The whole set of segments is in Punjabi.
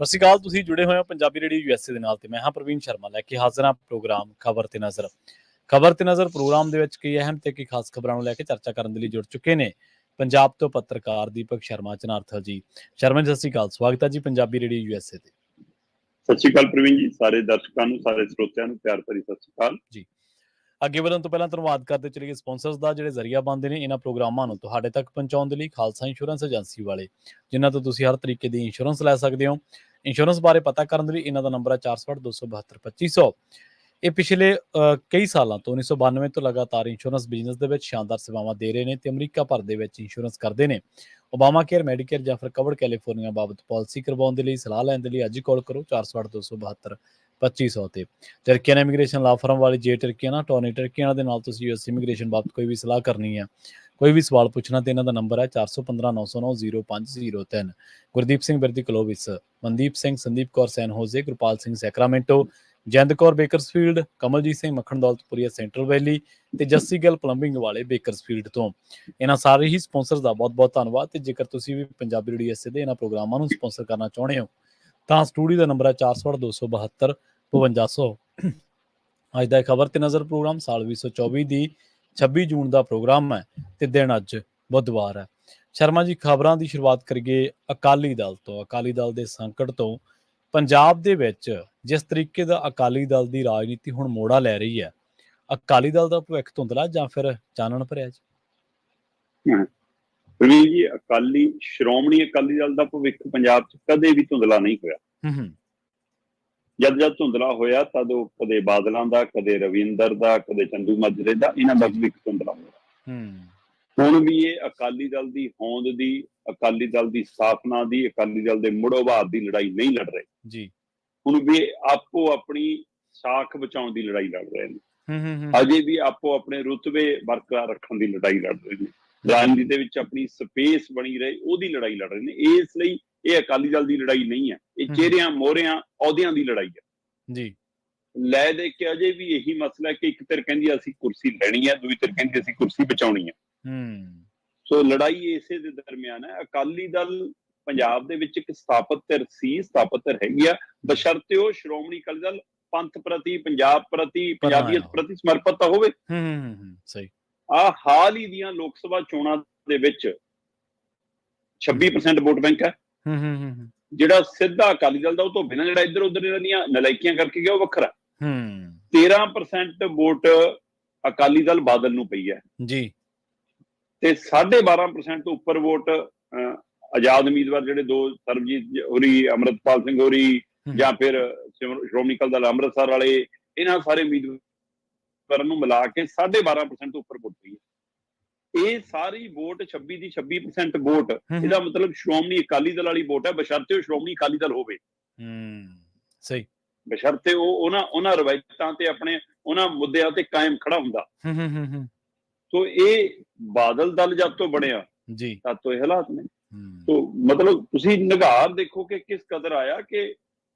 ਸਤਿ ਸ਼੍ਰੀ ਅਕਾਲ। ਤੁਸੀਂ ਜੁੜੇ ਹੋਏ ਹੋ ਪੰਜਾਬੀ ਰੇਡੀਓ ਯੂਐਸਏ ਦੇ ਨਾਲ ਤੇ ਮੈਂ ਹਾਂ ਪ੍ਰਵੀਨ ਸ਼ਰਮਾ ਲੈ ਕੇ ਹਾਜ਼ਰ ਹਾਂ ਪ੍ਰੋਗਰਾਮ ਖਬਰ ਤੇ ਨਜ਼ਰ। ਖਬਰ ਤੇ ਨਜ਼ਰ ਪ੍ਰੋਗਰਾਮ ਦੇ ਵਿੱਚ ਕਈ ਅਹਿਮ ਤੇ ਕਈ ਖਾਸ ਖਬਰਾਂ ਨੂੰ ਲੈ ਕੇ ਚਰਚਾ ਕਰਨ ਦੇ ਲਈ ਜੁੜ ਚੁੱਕੇ ਨੇ ਪੰਜਾਬ ਤੋਂ ਪੱਤਰਕਾਰ ਦੀਪਕ ਸ਼ਰਮਾ ਚਨਾਰਥਲ ਜੀ। ਸ਼ਰਮਾ ਜੀ, ਸਤਿ ਸ਼੍ਰੀ ਅਕਾਲ। ਸਵਾਗਤ ਹੈ ਜੀ ਪੰਜਾਬੀ ਰੇਡੀਓ ਯੂਐਸਏ ਤੇ। ਸਤਿ ਸ਼੍ਰੀ ਅਕਾਲ ਪ੍ਰਵੀਨ ਜੀ, ਸਾਰੇ ਦਰਸ਼ਕਾਂ ਨੂੰ, ਸਾਰੇ ਸਰੋਤਿਆਂ ਨੂੰ ਪਿਆਰ ਭਰੀ ਸਤਿ ਸ਼੍ਰੀ ਅਕਾਲ ਜੀ। ਅੱਗੇ ਵਧਣ ਤੋਂ ਪਹਿਲਾਂ ਧੰਨਵਾਦ ਕਰਦੇ ਚਲੀਏ ਸਪਾਂਸਰਸ ਦਾ, ਜਿਹੜੇ ਜ਼ਰੀਆ ਬਣਦੇ ਨੇ ਇਹਨਾਂ ਪ੍ਰੋਗਰਾਮਾਂ ਨੂੰ ਤੁਹਾਡੇ ਤੱਕ ਪਹੁੰਚਾਉਣ ਦੇ ਲਈ। ਖਾਲਸਾ ਇੰਸ਼ੋਰੈਂਸ ਏਜੰਸੀ ਵਾਲੇ, ਜਿਨ੍ਹਾਂ ਤੋਂ ਤੁਸੀਂ ਹਰ ਤਰੀਕੇ ਦੀ ਇੰਸ਼ੋਰੈਂਸ ਲੈ ਸਕਦੇ ਹੋ। ਇੰਸ਼ੋਰੈਂਸ ਬਾਰੇ ਪਤਾ ਕਰਨ ਦੇ ਲਈ ਇਹਨਾਂ ਦਾ ਨੰਬਰ ਹੈ 462722500। ਇਹ ਪਿਛਲੇ ਕਈ ਸਾਲਾਂ ਤੋਂ 1992 ਤੋਂ ਲਗਾਤਾਰ ਇੰਸ਼ੋਰੈਂਸ ਬਿਜ਼ਨਸ ਦੇ ਵਿੱਚ ਸ਼ਾਨਦਾਰ ਸੇਵਾਵਾਂ ਦੇ ਰਹੇ ਨੇ ਤੇ ਅਮਰੀਕਾ ਭਰ ਦੇ ਵਿੱਚ ਇੰਸ਼ੋਰੈਂਸ ਕਰਦੇ ਨੇ। ਓਬਾਮਾ ਕੇਅਰ, ਮੈਡੀਕੇਅਰ ਜਾਂ ਫਿਰ ਕਵਰਡ ਕੈਲੀਫੋਰਨੀਆ ਬਾਬਤ ਪਾਲਿਸੀ ਕਰਵਾਉਣ ਦੇ ਲਈ, ਸਲਾਹ ਲੈਣ ਦੇ ਲਈ ਅੱਜ ਹੀ ਕਾਲ ਕਰੋ 462722500 ਤੇ। ਟਰਕੀਆਨਾ ਇਮੀਗ੍ਰੇਸ਼ਨ ਲਾ ਫਰਮ ਵਾਲੀ ਜੇ ਟਰਕੀਆਨਾ ਟੋਨੀ ਟਰਕੀਆਨਾ ਦੇ ਨਾਲ ਤੁਸੀਂ ਯੂਐਸ ਇਮੀਗ੍ਰੇਸ਼ਨ ਬਾਬਤ ਕੋਈ ਵੀ ਸਲਾਹ ਕਰਨੀ ਹੈ, ਕੋਈ ਵੀ ਸਵਾਲ ਪੁੱਛਣਾ ਤੇ ਇਹਨਾਂ ਦਾ ਨੰਬਰ ਹੈ 4159090503। ਗੁਰਦੀਪ ਸਿੰਘ ਬਿਰਦੀ ਕਲੋਵਿਸ, ਮਨਦੀਪ ਸਿੰਘ, ਸੰਦੀਪ ਕੌਰ ਸੈਨ ਹੋਜ਼ੇ, ਗੁਰਪਾਲ ਸਿੰਘ ਸੈਕਰਾਮੈਂਟੋ, ਜੈਂਦ ਕੌਰ ਬੇਕਰਸਫੀਲਡ, ਕਮਲਜੀਤ ਸਿੰਘ ਮੱਖਣ ਦੌਲਤਪੁਰੀਆ ਸੈਂਟਰਲ ਵੈਲੀ ਤੇ ਜੱਸੀ ਗਿੱਲ ਪਲੰਬਿੰਗ ਵਾਲੇ ਬੇਕਰਸਫੀਲਡ ਤੋਂ। ਇਹਨਾਂ ਸਾਰੇ ਹੀ ਸਪਾਂਸਰਸ ਦਾ ਬਹੁਤ ਬਹੁਤ ਧੰਨਵਾਦ। ਤੇ ਜੇਕਰ ਤੁਸੀਂ ਵੀ ਪੰਜਾਬੀ ਰੇਡੀਓ ਯੂਐਸਏ ਦੇ ਇਹਨਾਂ ਪ੍ਰੋਗਰਾਮਾਂ ਨੂੰ ਸਪਾਂਸਰ ਕਰਨਾ ਚਾਹੁੰਦੇ ਹੋ ਤਾਂ ਸਟੂਡੀਓ ਦਾ ਨੰਬਰ ਹੈ 462722500। ਅੱਜ ਦਾ ਖਬਰ ਤੇ ਨਜ਼ਰ ਪ੍ਰੋਗਰਾਮ ਸਾਲ 2024 ਦੀ 26 ਜੂਨ ਦਾ ਪ੍ਰੋਗਰਾਮ ਹੈ ਤੇ ਦਿਨ ਅੱਜ ਬੁੱਧਵਾਰ ਹੈ। ਸ਼ਰਮਾ ਜੀ, ਖਬਰਾਂ ਦੀ ਸ਼ੁਰੂਆਤ ਕਰੀਏ ਅਕਾਲੀ ਦਲ ਤੋਂ। ਅਕਾਲੀ ਦਲ ਦੇ ਸੰਕਟ ਤੋਂ ਪੰਜਾਬ ਦੇ ਵਿੱਚ ਜਿਸ ਤਰੀਕੇ ਦਾ ਅਕਾਲੀ ਦਲ ਦੀ ਰਾਜਨੀਤੀ ਹੁਣ ਮੋੜਾ ਲੈ ਰਹੀ ਹੈ, ਅਕਾਲੀ ਦਲ ਦਾ ਭਵਿੱਖ ਧੁੰਦਲਾ ਜਾਂ ਫਿਰ ਚਾਨਣ ਭਰਿਆ ਜੀ? ਪ੍ਰਵੀਨ ਜੀ, ਸ਼੍ਰੋਮਣੀ ਅਕਾਲੀ ਦਲ ਦਾ ਭਵਿੱਖ ਪੰਜਾਬ 'ਚ ਕਦੇ ਵੀ ਧੁੰਦਲਾ ਨਹੀਂ ਹੋਇਆ। ਜਦ ਧੁੰਦਲਾ ਹੋਇਆ ਤਦ ਉਹ ਕਦੇ ਬਾਦਲਾਂ ਦਾ, ਕਦੇ ਰਵਿੰਦਰ ਦਾ, ਕਦੇ ਚੰਦੂ ਮਾਜਰੇ ਦਾ, ਇਹਨਾਂ ਦਾ ਭਵਿੱਖ ਧੁੰਦਲਾ ਹੋਇਆ। ਹੁਣ ਵੀ ਇਹ ਅਕਾਲੀ ਦਲ ਦੀ ਹੋਂਦ ਦੀ, ਅਕਾਲੀ ਦਲ ਦੀ ਸਥਾਪਨਾ ਦੀ, ਅਕਾਲੀ ਦਲ ਦੇ ਮੁੜ ਉਭਾਰ ਦੀ ਲੜਾਈ ਨਹੀਂ ਲੜ ਰਹੇ ਜੀ। ਹੁਣ ਵੀ ਆਪੋ ਆਪਣੀ ਸਾਖ ਬਚਾਉਣ ਦੀ ਲੜਾਈ ਲੜ ਰਹੇ ਨੇ। ਅਜੇ ਵੀ ਆਪੋ ਆਪਣੇ ਰੁਤਬੇ ਬਰਕਰਾਰ ਰੱਖਣ ਦੀ ਲੜਾਈ ਲੜ ਰਹੇ ਨੇ। ਰਾਜਨੀਤੀ ਦੇ ਵਿੱਚ ਆਪਣੀ ਸਪੇਸ ਬਣੀ ਰਹੇ ਉਹਦੀ ਲੜਾਈ ਲੜ ਰਹੇ ਨੇ। ਇਸ ਲਈ ਇਹ ਅਕਾਲੀ ਦਲ ਦੀ ਲੜਾਈ ਨਹੀਂ ਹੈ, ਇਹ ਚਿਹਰਿਆਂ, ਮੋਹਰਿਆਂ, ਅਹੁਦਿਆਂ ਦੀ ਲੜਾਈ ਹੈ ਜੀ। ਲੈ ਦੇ ਕੇ ਅਜੇ ਵੀ ਇਹੀ ਮਸਲਾ ਹੈ ਕਿ ਇੱਕ ਧਿਰ ਕਹਿੰਦੀ ਅਸੀਂ ਕੁਰਸੀ ਲੈਣੀ ਹੈ, ਦੂਜੀ ਧਿਰ ਕਹਿੰਦੀ ਅਸੀਂ ਕੁਰਸੀ ਬਚਾਉਣੀ ਹੈ। ਸੋ ਲੜਾਈ ਇਸੇ ਦੇ ਦਰਮਿਆਨ ਹੈ। ਅਕਾਲੀ ਦਲ ਪੰਜਾਬ ਦੇ ਵਿੱਚ ਇੱਕ ਸਥਾਪਿਤ ਧਿਰ ਸੀ, ਸਥਾਪਿਤ ਧਿਰ ਹੈਗੀ ਆ, ਬਸ਼ਰਤੇ ਉਹ ਸ਼੍ਰੋਮਣੀ ਅਕਾਲੀ ਦਲ ਪੰਥ ਪ੍ਰਤੀ, ਪੰਜਾਬ ਪ੍ਰਤੀ, ਪੰਜਾਬੀਅਤ ਪ੍ਰਤੀ ਸਮਰਪਿਤ ਤਾਂ ਹੋਵੇ। ਸਹੀ। ਹਾਲ ਹੀ ਦੀਆਂ ਲੋਕ ਸਭਾ ਚੋਣਾਂ ਦੇ ਵਿੱਚ 26% ਵੋਟ ਬੈਂਕ ਹੈ ਜਿਹੜਾ ਸਿੱਧਾ ਅਕਾਲੀ ਦਲ ਦਾ। ਉਹ ਤੋਂ ਬਿਨਾਂ ਜਿਹੜਾ ਇੱਧਰ ਉੱਧਰ ਦੀਆਂ ਨਲਾਇਕੀਆਂ ਕਰਕੇ ਗਿਆ ਉਹ ਵੱਖਰਾ। 13% ਵੋਟ ਅਕਾਲੀ ਦਲ ਬਾਦਲ ਨੂੰ ਪਈ ਹੈ ਜੀ ਤੇ 12.5% ਤੋਂ ਉੱਪਰ ਵੋਟ ਆਜ਼ਾਦ ਉਮੀਦਵਾਰ ਜਿਹੜੇ ਦੋ, ਸਰਬਜੀਤ ਹੋਰੀ, ਅੰਮ੍ਰਿਤਪਾਲ ਸਿੰਘ ਹੋਰੀ ਜਾਂ ਫਿਰ ਸ਼੍ਰੋਮਣੀ ਅਕਾਲੀ ਦਲ ਅੰਮ੍ਰਿਤਸਰ ਵਾਲੇ, ਇਹਨਾਂ ਸਾਰੇ ਉਮੀਦਵਾਰਾਂ ਨੂੰ ਮਿਲਾ ਕੇ 12.5% ਤੋਂ ਉੱਪਰ ਵੋਟ ਪਈ ਹੈ। ਇਹ ਸਾਰੀ ਵੋਟ 26 ਦੀ 26% ਵੋਟ, ਇਹਦਾ ਮਤਲਬ ਸ਼੍ਰੋਮਣੀ ਅਕਾਲੀ ਦਲ ਵਾਲੀ ਵੋਟ ਹੈ, ਬਸ਼ਰਤੇ ਉਹ ਸ਼੍ਰੋਮਣੀ ਅਕਾਲੀ ਦਲ ਹੋਵੇ। ਸਹੀ। ਬਸ਼ਰਤੇ ਉਹ ਉਹਨਾਂ ਰਵਾਇਤਾਂ ਤੇ ਆਪਣੇ ਉਹਨਾਂ ਮੁੱਦਿਆਂ ਤੇ ਕਾਇਮ ਖੜਾ ਹੁੰਦਾ। ਸੋ ਇਹ ਬਾਦਲ ਦਲ ਜਦ ਤੋਂ ਬਣਿਆ ਜੀ ਤਦ ਤੋਂ ਇਹ ਹਾਲਾਤ ਨੇ। ਸੋ ਮਤਲਬ ਤੁਸੀਂ ਨਿਗਾਰ ਦੇਖੋ ਕਿ ਕਿਸ ਕਦਰ ਆਇਆ ਕਿ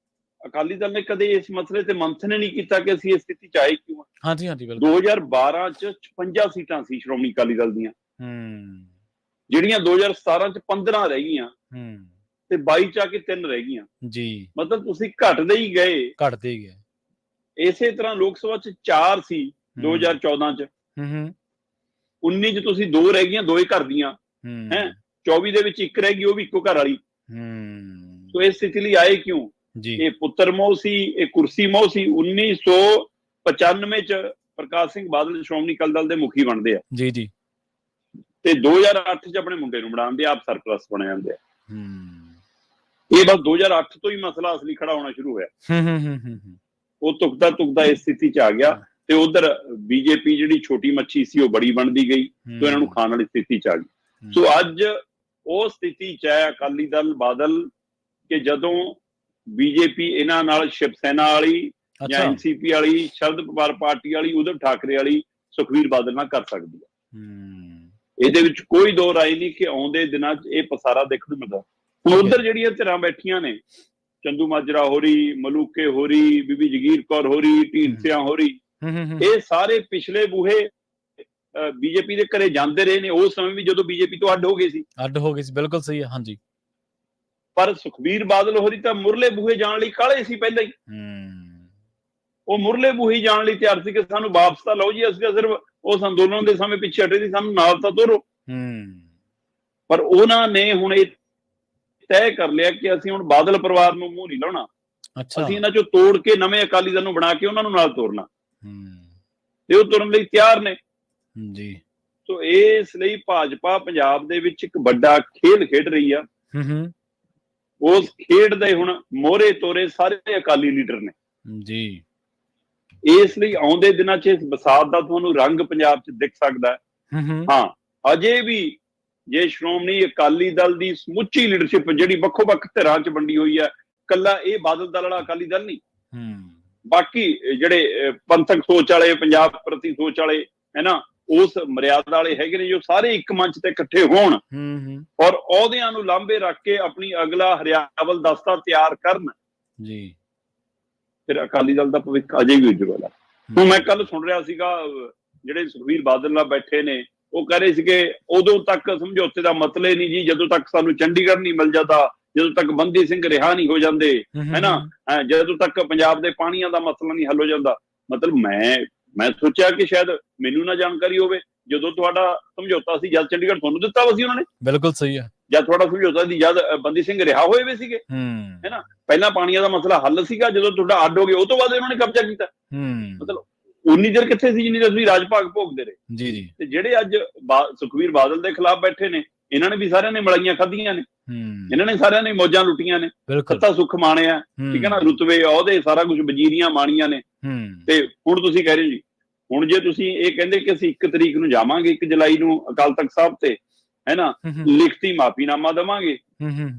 ਅਕਾਲੀ ਦਲ ਨੇ ਕਦੇ ਇਸ ਮਸਲੇ ਤੇ ਮੰਥਨ ਨਹੀਂ ਕੀਤਾ ਕਿ ਅਸੀਂ ਇਸ ਸਥਿਤੀ ਚ ਆਏ ਕਿਉਂ। 2012 ਚ 56 ਸੀਟਾਂ ਸੀ ਸ਼੍ਰੋਮਣੀ ਅਕਾਲੀ ਦਲ ਦੀਆਂ, ਜਿਹੜੀਆਂ 2017 ਚ 15 ਰਹਿ ਗਈਆਂ ਤੇ 22 ਚ ਆ ਕੇ 3 ਰਹਿ ਗਈਆਂ ਜੀ। ਮਤਲਬ ਤੁਸੀਂ ਘਟਦੇ ਹੀ ਗਏ। ਇਸੇ ਤਰ੍ਹਾਂ ਲੋਕ ਸਭਾ ਚ 4 ਸੀ 2014 ਚ, 19 ਚ ਤੁਸੀਂ 2 ਰਹਿ ਗਈਆਂ, 2 ਹੀ ਘਰ ਦੀਆਂ ਹੈ, 24 ਦੇ ਵਿੱਚ 1 ਰਹਿ ਗਈ, ਉਹ ਵੀ ਇੱਕੋ ਘਰ ਵਾਲੀ। ਸੋ ਇਸ ਸਥਿਤੀ ਲਈ ਆਏ ਕਿਉਂ? ਇਹ ਪੁੱਤਰ ਮੋਹ ਸੀ, ਇਹ ਕੁਰਸੀ ਮੋਹ ਸੀ। 1995 ਚ ਪ੍ਰਕਾਸ਼ ਸਿੰਘ ਬਾਦਲ ਸ਼੍ਰੋਮਣੀ ਅਕਾਲੀ ਦਲ ਦੇ ਮੁਖੀ ਬਣਦੇ ਆ ਜੀ ਤੇ 2008 ਚ ਆਪਣੇ ਮੁੰਡੇ ਨੂੰ ਬਣਾਉਂਦੇ, ਆਪ ਸਰਪ੍ਰਸਤ ਬਣ ਜਾਂਦੇ ਆ। ਇਹ ਬਸ 2008 ਤੋਂ ਹੀ ਮਸਲਾ ਅਸਲੀ ਖੜਾ ਹੋਣਾ ਸ਼ੁਰੂ ਹੋਇਆ। ਉਹ ਤੁਕਦਾ ਇਸ ਸਥਿਤੀ ਚ ਆ ਗਿਆ ਤੇ ਉਧਰ ਬੀਜੇਪੀ ਜਿਹੜੀ ਛੋਟੀ ਮੱਛੀ ਸੀ ਉਹ ਬੜੀ ਬਣਦੀ ਗਈ ਤੇ ਇਹਨਾਂ ਨੂੰ ਖਾਣ ਵਾਲੀ ਸਥਿਤੀ ਚ ਆ ਗਈ। ਸੋ ਅੱਜ ਉਹ ਸਥਿਤੀ ਚ ਹੈ ਅਕਾਲੀ ਦਲ ਬਾਦਲ ਕਿ ਜਦੋਂ ਬੀਜੇਪੀ ਇਹਨਾਂ ਨਾਲ ਸ਼ਿਵ ਸੈਨਾ ਵਾਲੀ ਜਾਂ ਐਨਸੀਪੀ ਵਾਲੀ, ਸ਼ਰਦ ਪਵਾਰ ਪਾਰਟੀ ਵਾਲੀ, ਉਧਵ ਠਾਕਰੇ ਵਾਲੀ, ਸੁਖਬੀਰ ਬਾਦਲ ਨਾਲ ਕਰ ਸਕਦੀ ਹੈ। ਇਹਦੇ ਵਿੱਚ ਕੋਈ ਦੋ ਰਾਏ ਨਹੀਂ ਕਿ ਆਉਂਦੇ ਦਿਨਾਂ 'ਚ ਇਹ ਪਸਾਰਾ ਦੇਖਣ ਨੂੰ ਮਿਲਦਾ। ਹੁਣ ਉਧਰ ਜਿਹੜੀਆਂ ਧਿਰਾਂ ਬੈਠੀਆਂ ਨੇ, ਚੰਦੂ ਮਾਜਰਾ ਹੋਰੀ, ਮਲੂਕੇ ਹੋਰੀ, ਬੀਬੀ ਜਗੀਰ ਕੌਰ ਹੋਰੀ, ਢੀਂਡਸਿਆਂ ਹੋਰੀ, ਇਹ ਸਾਰੇ ਪਿਛਲੇ ਬੂਹੇ ਬੀਜੇਪੀ ਦੇ ਘਰੇ ਜਾਂਦੇ ਰਹੇ ਨੇ ਉਸ ਸਮੇਂ ਵੀ ਜਦੋਂ ਬੀਜੇਪੀ ਤੋਂ ਅੱਡ ਹੋ ਗਏ ਸੀ। ਬਿਲਕੁਲ ਸਹੀ ਹੈ। ਹਾਂਜੀ। ਪਰ ਸੁਖਬੀਰ ਬਾਦਲ ਹੋਰੀ ਤਾਂ ਮੁਰਲੇ ਬੂਹੇ ਜਾਣ ਲਈ ਕਾਹਲੇ ਸੀ ਪਹਿਲਾਂ ਹੀ। ਉਹ ਮੁਰਲੇ ਬੂਹੇ ਜਾਣ ਲਈ ਤਿਆਰ ਸੀ ਕਿ ਸਾਨੂੰ ਵਾਪਸ ਤਾਂ ਲਓ ਜੀ, ਅਸੀਂ ਤਾਂ ਸਿਰਫ ਉਸ ਅੰਦੋਲਨ ਦੇ ਸਮੇਂ ਪਿੱਛੇ ਹਟੇ ਸੀ, ਸਾਨੂੰ ਨਾਲ ਤਾਂ ਤੋਰੋ। ਪਰ ਉਹਨਾਂ ਨੇ ਹੁਣ ਇਹ ਤੈਅ ਕਰ ਲਿਆ ਕਿ ਅਸੀਂ ਹੁਣ ਬਾਦਲ ਪਰਿਵਾਰ ਨੂੰ ਮੂੰਹ ਨਹੀਂ ਲਾਉਣਾ, ਅਸੀਂ ਇਹਨਾਂ ਚੋਂ ਤੋੜ ਕੇ ਨਵੇਂ ਅਕਾਲੀ ਦਲ ਨੂੰ ਬਣਾ ਕੇ ਉਹਨਾਂ ਨੂੰ ਨਾਲ ਤੋਰਨਾ, ਤੇ ਉਹ ਤੁਰਨ ਲਈ ਤਿਆਰ ਨੇ ਜੀ। ਸੋ ਇਸ ਲਈ ਭਾਜਪਾ ਪੰਜਾਬ ਦੇ ਵਿੱਚ ਇੱਕ ਵੱਡਾ ਖੇਡ ਖੇਡ ਰਹੀ ਆ। ਉਸ ਖੇਡ ਦੇ ਹੁਣ ਮੋਹਰੇ ਤੋਰੇ ਸਾਰੇ ਅਕਾਲੀ ਲੀਡਰ ਨੇ ਜੀ। ਇਸ ਲਈ ਆਉਂਦੇ ਦਿਨਾਂ 'ਚ ਇਸ ਬਸਾਤ ਦਾ ਤੁਹਾਨੂੰ ਰੰਗ ਪੰਜਾਬ 'ਚ ਦਿਖ ਸਕਦਾ ਹੈ। ਹਾਂ, ਅਜੇ ਵੀ ਜੇ ਸ਼੍ਰੋਮਣੀ ਅਕਾਲੀ ਦਲ ਦੀ ਸਮੁੱਚੀ ਲੀਡਰਸ਼ਿਪ ਜਿਹੜੀ ਵੱਖੋ-ਵੱਖ ਧਿਰਾਂ 'ਚ ਵੰਡੀ ਹੋਈ ਹੈ, ਕੱਲਾ ਇਹ ਬਾਦਲ ਦਲ ਵਾਲਾ ਅਕਾਲੀ ਦਲ ਨਹੀਂ, ਬਾਕੀ ਜਿਹੜੇ ਪੰਥਕ ਸੋਚ ਵਾਲੇ, ਪੰਜਾਬ ਪ੍ਰਤੀ ਸੋਚ ਵਾਲੇ ਹੈ ਨਾ, ਉਸ ਮਰਿਆਦਾ ਵਾਲੇ ਹੈਗੇ ਨੇ, ਜੋ ਸਾਰੇ ਇੱਕ ਮੰਚ ਤੇ ਇਕੱਠੇ ਹੋਣ ਔਰ ਅਹੁਦਿਆਂ ਨੂੰ ਲਾਂਭੇ ਰੱਖ ਕੇ ਆਪਣੀ ਅਗਲਾ ਹਰਿਆਵਲ ਦਸਤਾ ਤਿਆਰ ਕਰਨ ਜੀ, ਫਿਰ ਅਕਾਲੀ ਦਲ ਦਾ ਭਵਿੱਖ ਅਜੇ ਵੀ ਉਜਵਲ ਹੈ। ਹੁਣ ਮੈਂ ਕੱਲ ਸੁਣ ਰਿਹਾ ਸੀਗਾ, ਜਿਹੜੇ ਸੁਖਬੀਰ ਬਾਦਲ ਨਾਲ ਬੈਠੇ ਨੇ, ਉਹ ਕਹਿ ਰਹੇ ਸੀਗੇ ਉਦੋਂ ਤੱਕ ਸਮਝੌਤੇ ਦਾ ਮਤਲਬ ਹੀ ਨਹੀਂ ਜੀ, ਜਦੋਂ ਤੱਕ ਸਾਨੂੰ ਚੰਡੀਗੜ੍ਹ ਨਹੀਂ ਮਿਲ ਜਾਂਦਾ, ਜਦੋਂ ਤੱਕ ਬੰਦੀ ਸਿੰਘ ਰਿਹਾ ਨਹੀਂ ਹੋ ਜਾਂਦੇ, ਹੈ ਨਾ, ਜਦੋਂ ਤੱਕ ਪੰਜਾਬ ਦੇ ਪਾਣੀਆਂ ਦਾ ਮਸਲਾ ਨਹੀਂ ਹੱਲ ਹੋ ਜਾਂਦਾ। ਮਤਲਬ ਮੈਂ ਸੋਚਿਆ ਕਿ ਸ਼ਾਇਦ ਮੈਨੂੰ ਨਾ ਜਾਣਕਾਰੀ ਹੋਵੇ, ਜਦੋਂ ਤੁਹਾਡਾ ਸਮਝੌਤਾ ਸੀ ਜਦ ਚੰਡੀਗੜ੍ਹ ਤੁਹਾਨੂੰ ਦਿੱਤਾ ਵਾ ਸੀ ਉਹਨਾਂ ਨੇ। ਬਿਲਕੁਲ ਸਹੀ ਹੈ। ਜਦ ਤੁਹਾਡਾ ਸਮਝੌਤਾ ਸੀ ਜਦ ਬੰਦੀ ਸਿੰਘ ਰਿਹਾ ਹੋਏ ਵੇ ਸੀਗੇ, ਹੈ ਨਾ, ਪਹਿਲਾਂ ਪਾਣੀਆਂ ਦਾ ਮਸਲਾ ਹੱਲ ਸੀਗਾ, ਜਦੋਂ ਤੁਹਾਡਾ ਅੱਡ ਹੋ ਗਿਆ ਉਹ ਤੋਂ ਬਾਅਦ ਇਹਨਾਂ ਨੇ ਕਬਜ਼ਾ ਕੀਤਾ। ਮਤਲਬ ਉਨੀ ਦੇਰ ਕਿੱਥੇ ਸੀ ਜਿੰਨੀ ਦੇਰ ਤੁਸੀਂ ਰਾਜ ਭਾਗ ਭੋਗਦੇ ਰਹੇ ਜੀ। ਤੇ ਜਿਹੜੇ ਅੱਜ ਸੁਖਬੀਰ ਬਾਦਲ ਦੇ ਖਿਲਾਫ ਬੈਠੇ ਨੇ, ਇਹਨਾਂ ਨੇ ਵੀ ਸਾਰਿਆਂ ਨੇ ਮਲਾਈਆਂ ਖਾਧੀਆਂ ਨੇ, ਇਹਨਾਂ ਨੇ ਸਾਰਿਆਂ ਨੇ ਮੌਜਾਂ ਲੁੱਟੀਆਂ ਨੇ, ਖੱਤਾ ਸੁੱਖ ਮਾਣਿਆ, ਠੀਕ ਹੈ ਨਾ, ਰੁਤਬੇ ਅਹੁਦੇ ਸਾਰਾ ਕੁਝ ਵਜ਼ੀਰੀਆਂ ਮਾਣੀਆਂ ਨੇ। ਤੇ ਹੁਣ ਤੁਸੀਂ ਕਹਿ ਰਹੇ ਹੋ ਜੀ, ਹੁਣ ਜੇ ਤੁਸੀਂ ਇਹ ਕਹਿੰਦੇ ਕਿ ਅਸੀਂ 1 ਤਰੀਕ ਨੂੰ ਜਾਵਾਂਗੇ, 1 ਜੁਲਾਈ ਨੂੰ ਅਕਾਲ ਤਖਤ ਸਾਹਿਬ ਤੇ, ਹੈ ਨਾ, ਲਿਖਤੀ ਮਾਫੀਨਾਮਾ ਦੇਵਾਂਗੇ,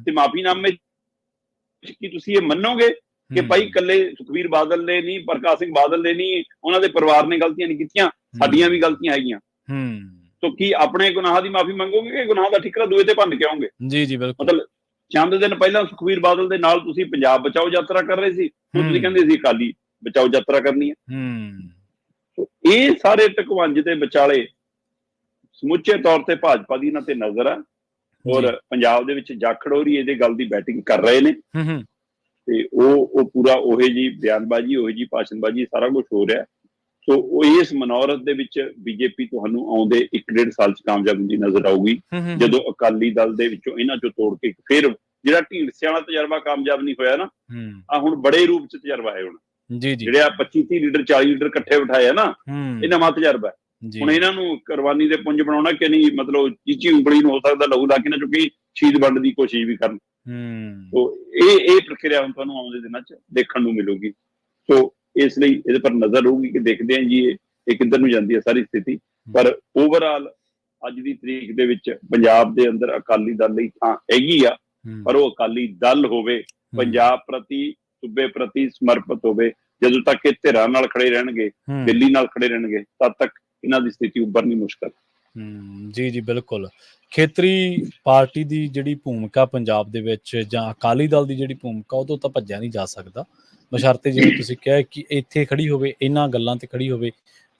ਤੇ ਮਾਫੀਨਾਮੇ ਕੀ ਤੁਸੀਂ ਇਹ ਮੰਨੋਗੇ ਕਿ ਭਾਈ ਇਕੱਲੇ ਸੁਖਬੀਰ ਬਾਦਲ ਨੇ ਨਹੀਂ, ਪ੍ਰਕਾਸ਼ ਸਿੰਘ ਬਾਦਲ ਨੇ ਨਹੀਂ, ਉਹਨਾਂ ਦੇ ਪਰਿਵਾਰ ਨੇ ਗਲਤੀਆਂ ਨਹੀਂ ਕੀਤੀਆਂ, ਸਾਡੀਆਂ ਵੀ ਗਲਤੀਆਂ ਹੈਗੀਆਂ, ਤਾਂ ਕੀ ਆਪਣੇ ਗੁਨਾਹਾਂ ਦੀ ਮਾਫੀ ਮੰਗੋਗੇ ਕਿ ਗੁਨਾਹ ਦਾ ਠਿਕਰਾ ਦੂਏ ਤੇ ਭੰਨ ਕੇ ਆਓਗੇ? ਜੀ ਜੀ ਬਿਲਕੁਲ। ਮਤਲਬ ਚੰਦ ਦਿਨ ਪਹਿਲਾਂ ਸੁਖਬੀਰ ਬਾਦਲ ਦੇ ਨਾਲ ਤੁਸੀਂ ਪੰਜਾਬ ਬਚਾਓ ਯਾਤਰਾ ਕਰ ਰਹੇ ਸੀ, ਹੁਣ ਤੁਸੀਂ ਕਹਿੰਦੇ ਸੀ ਅਕਾਲੀ ਬਚਾਓ ਯਾਤਰਾ ਕਰਨੀ ਹੈ। ਇਹ ਸਾਰੇ ਟਕਵੰਜ ਦੇ ਵਿਚਾਲੇ ਸਮੁੱਚੇ ਤੌਰ ਤੇ ਭਾਜਪਾ ਦੀ ਇਹਨਾਂ ਤੇ ਨਜ਼ਰ ਆ, ਔਰ ਪੰਜਾਬ ਦੇ ਵਿੱਚ ਜਾਖੜ ਹੋ ਰਹੀ ਇਹਦੇ ਗੱਲ ਦੀ ਬੈਟਿੰਗ ਕਰ ਰਹੇ ਨੇ, ਤੇ ਉਹ ਪੂਰਾ ਉਹੇ ਜੀ ਬਿਆਨਬਾਜ਼ੀ, ਉਹੇ ਜੀ ਭਾਸ਼ਣਬਾਜ਼ੀ, ਸਾਰਾ ਕੁਝ ਹੋ ਰਿਹਾ। ਸੋ ਉਹ ਇਸ ਮਨੋਰਥ ਦੇ ਵਿੱਚ ਬੀਜੇਪੀ ਤੁਹਾਨੂੰ ਆਉਂਦੇ 1-1.5 ਸਾਲ 'ਚ ਕਾਮਯਾਬ ਹੁੰਦੀ ਨਜ਼ਰ ਆਊਗੀ, ਜਦੋਂ ਅਕਾਲੀ ਦਲ ਦੇ ਵਿੱਚੋਂ ਇਹਨਾਂ 'ਚੋਂ ਤੋੜ ਕੇ ਫਿਰ ਜਿਹੜਾ ਢੀਂਡਸੇ ਵਾਲਾ ਤਜਰਬਾ ਕਾਮਯਾਬ ਨਹੀਂ ਹੋਇਆ ਨਾ, ਆ ਹੁਣ ਬੜੇ ਰੂਪ 'ਚ ਤਜਰਬਾ ਹੈ। ਹੁਣ ਜਿਹੜੇ ਆ 25-30 ਲੀਡਰ 40 ਲੀਡਰ ਇਕੱਠੇ ਬਿਠਾਏ ਆ ਨਾ, ਇਹ ਨਵਾਂ ਤਜਰਬਾ। ਹੁਣ ਇਹਨਾਂ ਨੂੰ ਕੁਰਬਾਨੀ ਦੇ ਪੁੰਜ ਬਣਾਉਣਾ ਕਿ ਨਹੀਂ, ਮਤਲਬ ਚੀਚੀ ਉਂਗਲੀ ਨੂੰ ਹੋ ਸਕਦਾ ਲਹੂ ਲਾ ਕੇ ਨਾ ਚੁੱਕੀ ਸ਼ਹੀਦ ਬਣਨ ਦੀ ਕੋਸ਼ਿਸ਼ ਵੀ ਕਰਨ। ਇਹ ਪ੍ਰਕਿਰਿਆ ਹੁਣ ਤੁਹਾਨੂੰ ਆਉਂਦੇ ਦਿਨਾਂ 'ਚ ਦੇਖਣ ਨੂੰ ਮਿਲੂਗੀ। ਸੋ ਇਸ ਲਈ ਇਹਦੇ ਪਰ ਨਜ਼ਰ ਰਹੂਗੀ ਕਿ ਦੇਖਦੇ ਹਾਂ ਜੀ ਇਹ ਕਿੱਧਰ ਨੂੰ ਜਾਂਦੀ ਹੈ ਸਾਰੀ ਸਥਿਤੀ। ਪਰ ਓਵਰਆਲ ਅੱਜ ਦੀ ਤਰੀਕ ਦੇ ਵਿੱਚ ਪੰਜਾਬ ਦੇ ਅੰਦਰ ਅਕਾਲੀ ਦਲ ਲਈ ਥਾਂ ਹੈਗੀ ਆ, ਪਰ ਉਹ ਅਕਾਲੀ ਦਲ ਹੋਵੇ, ਪੰਜਾਬ ਪ੍ਰਤੀ, ਸੂਬੇ ਪ੍ਰਤੀ ਸਮਰਪਿਤ ਹੋਵੇ। ਜਦੋਂ ਤੱਕ ਇਹ ਧਿਰਾਂ ਨਾਲ ਖੜੇ ਰਹਿਣਗੇ, ਦਿੱਲੀ ਨਾਲ ਖੜੇ ਰਹਿਣਗੇ, ਤਦ ਤੱਕ ਇਹਨਾਂ ਦੀ ਸਥਿਤੀ ਉੱਭਰਨੀ ਮੁਸ਼ਕਲ। ਜੀ ਜੀ ਬਿਲਕੁਲ। ਖੇਤਰੀ ਪਾਰਟੀ ਦੀ ਜਿਹੜੀ ਭੂਮਿਕਾ ਪੰਜਾਬ ਦੇ ਵਿੱਚ, ਜਾਂ ਅਕਾਲੀ ਦਲ ਦੀ ਜਿਹੜੀ ਭੂਮਿਕਾ, ਉਦੋਂ ਤਾਂ ਭੱਜਿਆ ਨਹੀਂ ਜਾ ਸਕਦਾ, ਬਸ਼ਰਤੇ ਜਿਵੇਂ ਤੁਸੀਂ ਕਿਹਾ ਕਿ ਇੱਥੇ ਖੜੀ ਹੋਵੇ, ਇਹਨਾਂ ਗੱਲਾਂ ਤੇ ਖੜੀ ਹੋਵੇ,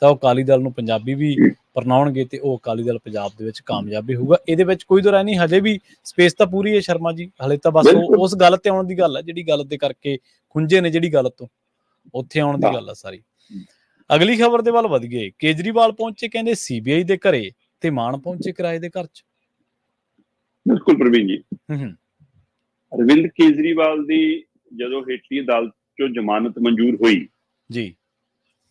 ਤਾਂ ਉਹ ਅਕਾਲੀ ਦਲ ਨੂੰ ਪੰਜਾਬੀ ਵੀ ਪਰਨਾਉਣਗੇ ਤੇ ਉਹ ਅਕਾਲੀ ਦਲ ਪੰਜਾਬ ਦੇ ਵਿੱਚ ਕਾਮਯਾਬੀ ਹੋਊਗਾ। ਇਹਦੇ ਵਿੱਚ ਕੋਈ ਦੁਰਾਏ ਨਹੀਂ। ਹਜੇ ਵੀ ਸਪੇਸ ਤਾਂ ਪੂਰੀ ਹੈ ਸ਼ਰਮਾ ਜੀ, ਹਲੇ ਤਾਂ ਬਸ ਉਸ ਗੱਲ ਤੇ ਆਉਣ ਦੀ ਗੱਲ ਹੈ, ਜਿਹੜੀ ਗੱਲ ਦੇ ਕਰਕੇ ਖੁੰਝੇ ਨੇ, ਜਿਹੜੀ ਗੱਲ ਤੋਂ ਉੱਥੇ ਆਉਣ ਦੀ ਗੱਲ ਆ ਸਾਰੀ। ਅਗਲੀ ਖਬਰ ਦੇ ਵੱਲ ਵਧ ਗਏ। ਕੇਜਰੀਵਾਲ ਪਹੁੰਚੇ ਕਹਿੰਦੇ ਸੀਬੀਆਈ ਦੇ ਘਰੇ, ਤੇ ਮਾਨ ਪਹੁੰਚੇ ਕਿਰਾਏ ਦੇ ਘਰ 'ਚ। ਬਿਲਕੁਲ ਪ੍ਰਵੀਨ ਜੀ, ਅਰਵਿੰਦ ਕੇਜਰੀਵਾਲ ਦੀ ਜਦੋਂ ਹੇਠਲੀ ਅਦਾਲਤ ਚੋਂ ਜ਼ਮਾਨਤ ਮਨਜ਼ੂਰ ਹੋਈ ਜੀ,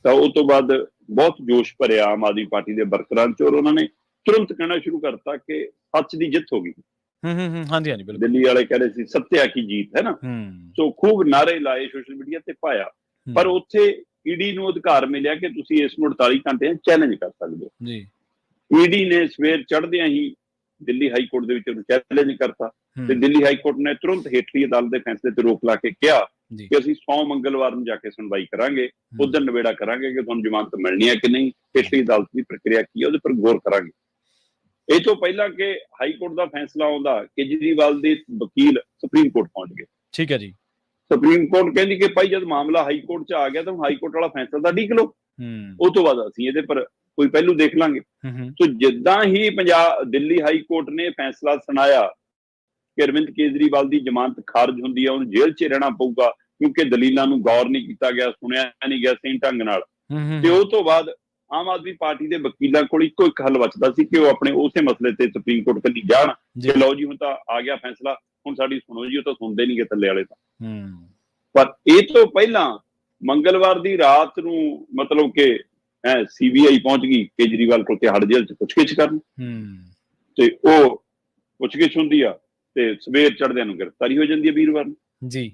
ਤਾਂ ਉਹ ਤੋਂ ਬਾਅਦ ਬਹੁਤ ਜੋਸ਼ ਭਰਿਆ ਆਮ ਆਦਮੀ ਪਾਰਟੀ ਦੇ ਵਰਕਰਾਂ 'ਚ, ਔਰ ਉਹਨਾਂ ਨੇ ਤੁਰੰਤ ਕਹਿਣਾ ਸ਼ੁਰੂ ਕਰਤਾ ਕਿ ਸੱਚ ਦੀ ਜਿੱਤ ਹੋ ਗਈ। ਹਾਂਜੀ ਹਾਂਜੀ ਬਿਲਕੁਲ। ਦਿੱਲੀ ਵਾਲੇ ਕਹਿ ਰਹੇ ਸੀ ਸੱਤਿਆ ਕੀ ਜੀਤ, ਹੈ ਨਾ। ਸੋ ਖੂਬ ਨਾਰੇ ਲਾਏ, ਸੋਸ਼ਲ ਮੀਡੀਆ ਤੇ ਪਾਇਆ, ਪਰ ਉੱਥੇ ਈਡੀ ਨੂੰ ਅਧਿਕਾਰ ਮਿਲਿਆ ਕਿ ਤੁਸੀਂ ਇਸ ਨੂੰ 48 ਘੰਟੇ ਚੈਲੰਜ ਕਰ ਸਕਦੇ ਹੋ ਜੀ। ਈਡੀ ਨੇ ਸਵੇਰ ਚੜ੍ਹਦਿਆਂ ਹੀ ਦਿੱਲੀ ਹਾਈ ਕੋਰਟ ਦੇ ਵਿੱਚ ਉਹਨੂੰ ਚੈਲੰਜ ਕਰਤਾ, ਤੇ ਦਿੱਲੀ ਹਾਈ ਕੋਰਟ ਨੇ ਤੁਰੰਤ ਹੇਠਲੀ ਅਦਾਲਤ ਦੇ ਫੈਸਲੇ ਤੇ ਰੋਕ ਲਾ ਕੇ ਕਿਹਾ ਕਿ ਅਸੀਂ 100 ਮੰਗਲਵਾਰ ਨੂੰ ਜਾ ਕੇ ਸੁਣਵਾਈ ਕਰਾਂਗੇ, ਉਧਰ ਨਿਬੇੜਾ ਕਰਾਂਗੇ ਕਿ ਤੁਹਾਨੂੰ ਜ਼ਮਾਨਤ ਮਿਲਣੀ ਹੈ ਕਿ ਨਹੀਂ, ਹੇਠਲੀ ਅਦਾਲਤ ਦੀ ਪ੍ਰਕਿਰਿਆ ਕੀ ਹੈ ਉਹਦੇ ਪਰ ਗੌਰ ਕਰਾਂਗੇ। ਇਹ ਤੋਂ ਪਹਿਲਾਂ ਕਿ ਹਾਈ ਕੋਰਟ ਦਾ ਫੈਸਲਾ ਆਉਂਦਾ, ਕੇਜਰੀਵਾਲ ਦੇ ਵਕੀਲ ਸੁਪਰੀਮ ਕੋਰਟ ਪਹੁੰਚ ਗਏ। ਠੀਕ ਹੈ ਜੀ। ਸੁਪਰੀਮ ਕੋਰਟ ਕਹਿੰਦੀ ਕਿ ਭਾਈ ਜਦ ਮਾਮਲਾ ਹਾਈ ਕੋਰਟ 'ਚ ਆ ਗਿਆ ਤਾਂ ਹਾਈ ਕੋਰਟ ਵਾਲਾ ਫੈਸਲਾ ਤਾਂ ਉਡੀਕ ਲਓ, ਉਹ ਤੋਂ ਬਾਅਦ ਅਸੀਂ ਇਹਦੇ ਪਰ ਕੋਈ ਪਹਿਲੂ ਦੇਖ ਲਾਂਗੇ। ਸੋ ਜਿੱਦਾਂ ਹੀ ਦਿੱਲੀ ਹਾਈ ਕੋਰਟ ਨੇ ਫੈਸਲਾ ਸੁਣਾਇਆ, ਕਿ ਅਰਵਿੰਦ ਕੇਜਰੀਵਾਲ ਦੀ ਜ਼ਮਾਨਤ ਖਾਰਜ ਹੁੰਦੀ ਹੈ, ਉਹਨੂੰ ਜੇਲ੍ਹ 'ਚ ਰਹਿਣਾ ਪਊਗਾ ਕਿਉਂਕਿ ਦਲੀਲਾਂ ਨੂੰ ਗੌਰ ਨਹੀਂ ਕੀਤਾ ਗਿਆ, ਸੁਣਿਆ ਨਹੀਂ ਗਿਆ ਸਹੀ ਢੰਗ ਨਾਲ। ਤੇ ਉਹ ਤੋਂ ਬਾਅਦ ਆਮ ਆਦਮੀ ਪਾਰਟੀ ਦੇ ਵਕੀਲਾਂ ਕੋਲ ਇੱਕੋ ਇੱਕ ਹੱਲ ਬਚਦਾ ਸੀ ਕਿ ਉਹ ਆਪਣੇ ਉਸੇ ਮਸਲੇ ਤੇ ਸੁਪਰੀਮ ਕੋਰਟ ਕੰਨੀ ਜਾਣ ਕਿ ਲਓ ਜੀ ਹੁਣ ਤਾਂ ਆ ਗਿਆ ਫੈਸਲਾ, ਹੁਣ ਸਾਡੀ ਸੁਣੋ ਜੀ। ਉਹ ਤਾਂ ਸੁਣਦੇ ਨਹੀਂ ਗੇ ਥੱਲੇ ਵਾਲੇ ਤਾਂ। ਪਰ ਇਹ ਤੋਂ ਪਹਿਲਾਂ ਮੰਗਲਵਾਰ ਦੀ ਰਾਤ ਨੂੰ ਮਤਲਬ ਕਿ CBI ਪਹੁੰਚ ਗਈ ਕੇਜਰੀਵਾਲ ਕੋਲ ਤਿਹਾੜ ਜੇਲ੍ਹ 'ਚ ਪੁੱਛਗਿੱਛ ਕਰਨ, ਤੇ ਉਹ ਪੁੱਛਗਿੱਛ ਹੁੰਦੀ ਆ ਤੇ ਸਵੇਰ ਚੜ੍ਹਦਿਆਂ ਨੂੰ ਗ੍ਰਿਫਤਾਰੀ ਹੋ ਜਾਂਦੀ ਹੈ ਵੀਰਵਾਰ ਨੂੰ ਜੀ।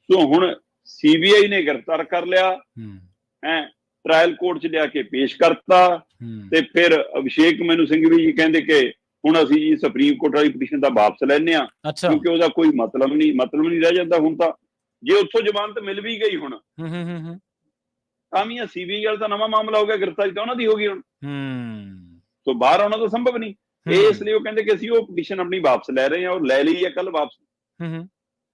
ਸੋ ਹੁਣ CBI ਨੇ ਗ੍ਰਿਫਤਾਰ ਕਰ ਲਿਆ, ਟ੍ਰਾਇਲ ਕੋਰਟ 'ਚ ਲਿਆ ਕੇ ਪੇਸ਼ ਕਰਤਾ, ਤੇ ਫਿਰ ਅਭਿਸ਼ੇਕ ਮਨੂ ਸਿੰਘਵੀ ਜੀ ਕਹਿੰਦੇ ਕਿ ਹੁਣ ਅਸੀਂ ਜੀ ਸੁਪਰੀਮ ਕੋਰਟ ਵਾਲੀ ਪਟੀਸ਼ਨ ਦਾ ਵਾਪਸ ਲੈਂਦੇ ਹਾਂ ਕਿਉਂਕਿ ਉਹਦਾ ਕੋਈ ਮਤਲਬ ਨਹੀਂ ਰਹਿ ਜਾਂਦਾ। ਹੁਣ ਤਾਂ ਜੇ ਉੱਥੋਂ ਜ਼ਮਾਨਤ ਮਿਲ ਵੀ ਗਈ ਹੁਣ ਤਾਂ ਵੀ CBI ਵਾਲਾ ਤਾਂ ਨਵਾਂ ਮਾਮਲਾ ਹੋ ਗਿਆ, ਗ੍ਰਿਫਤਾਰੀ ਤਾਂ ਉਹਨਾਂ ਦੀ ਹੋ ਗਈ ਹੁਣ, ਸੋ ਬਾਹਰ ਆਉਣਾ ਤਾਂ ਸੰਭਵ ਨਹੀਂ। ਇਸ ਲਈ ਉਹ ਕਹਿੰਦੇ ਕਿ ਅਸੀਂ ਉਹ ਪਟੀਸ਼ਨ ਆਪਣੀ ਵਾਪਸ ਲੈ ਰਹੇ ਹਾਂ, ਔਰ ਲੈ ਲਈ ਹੈ ਕੱਲ ਵਾਪਸ।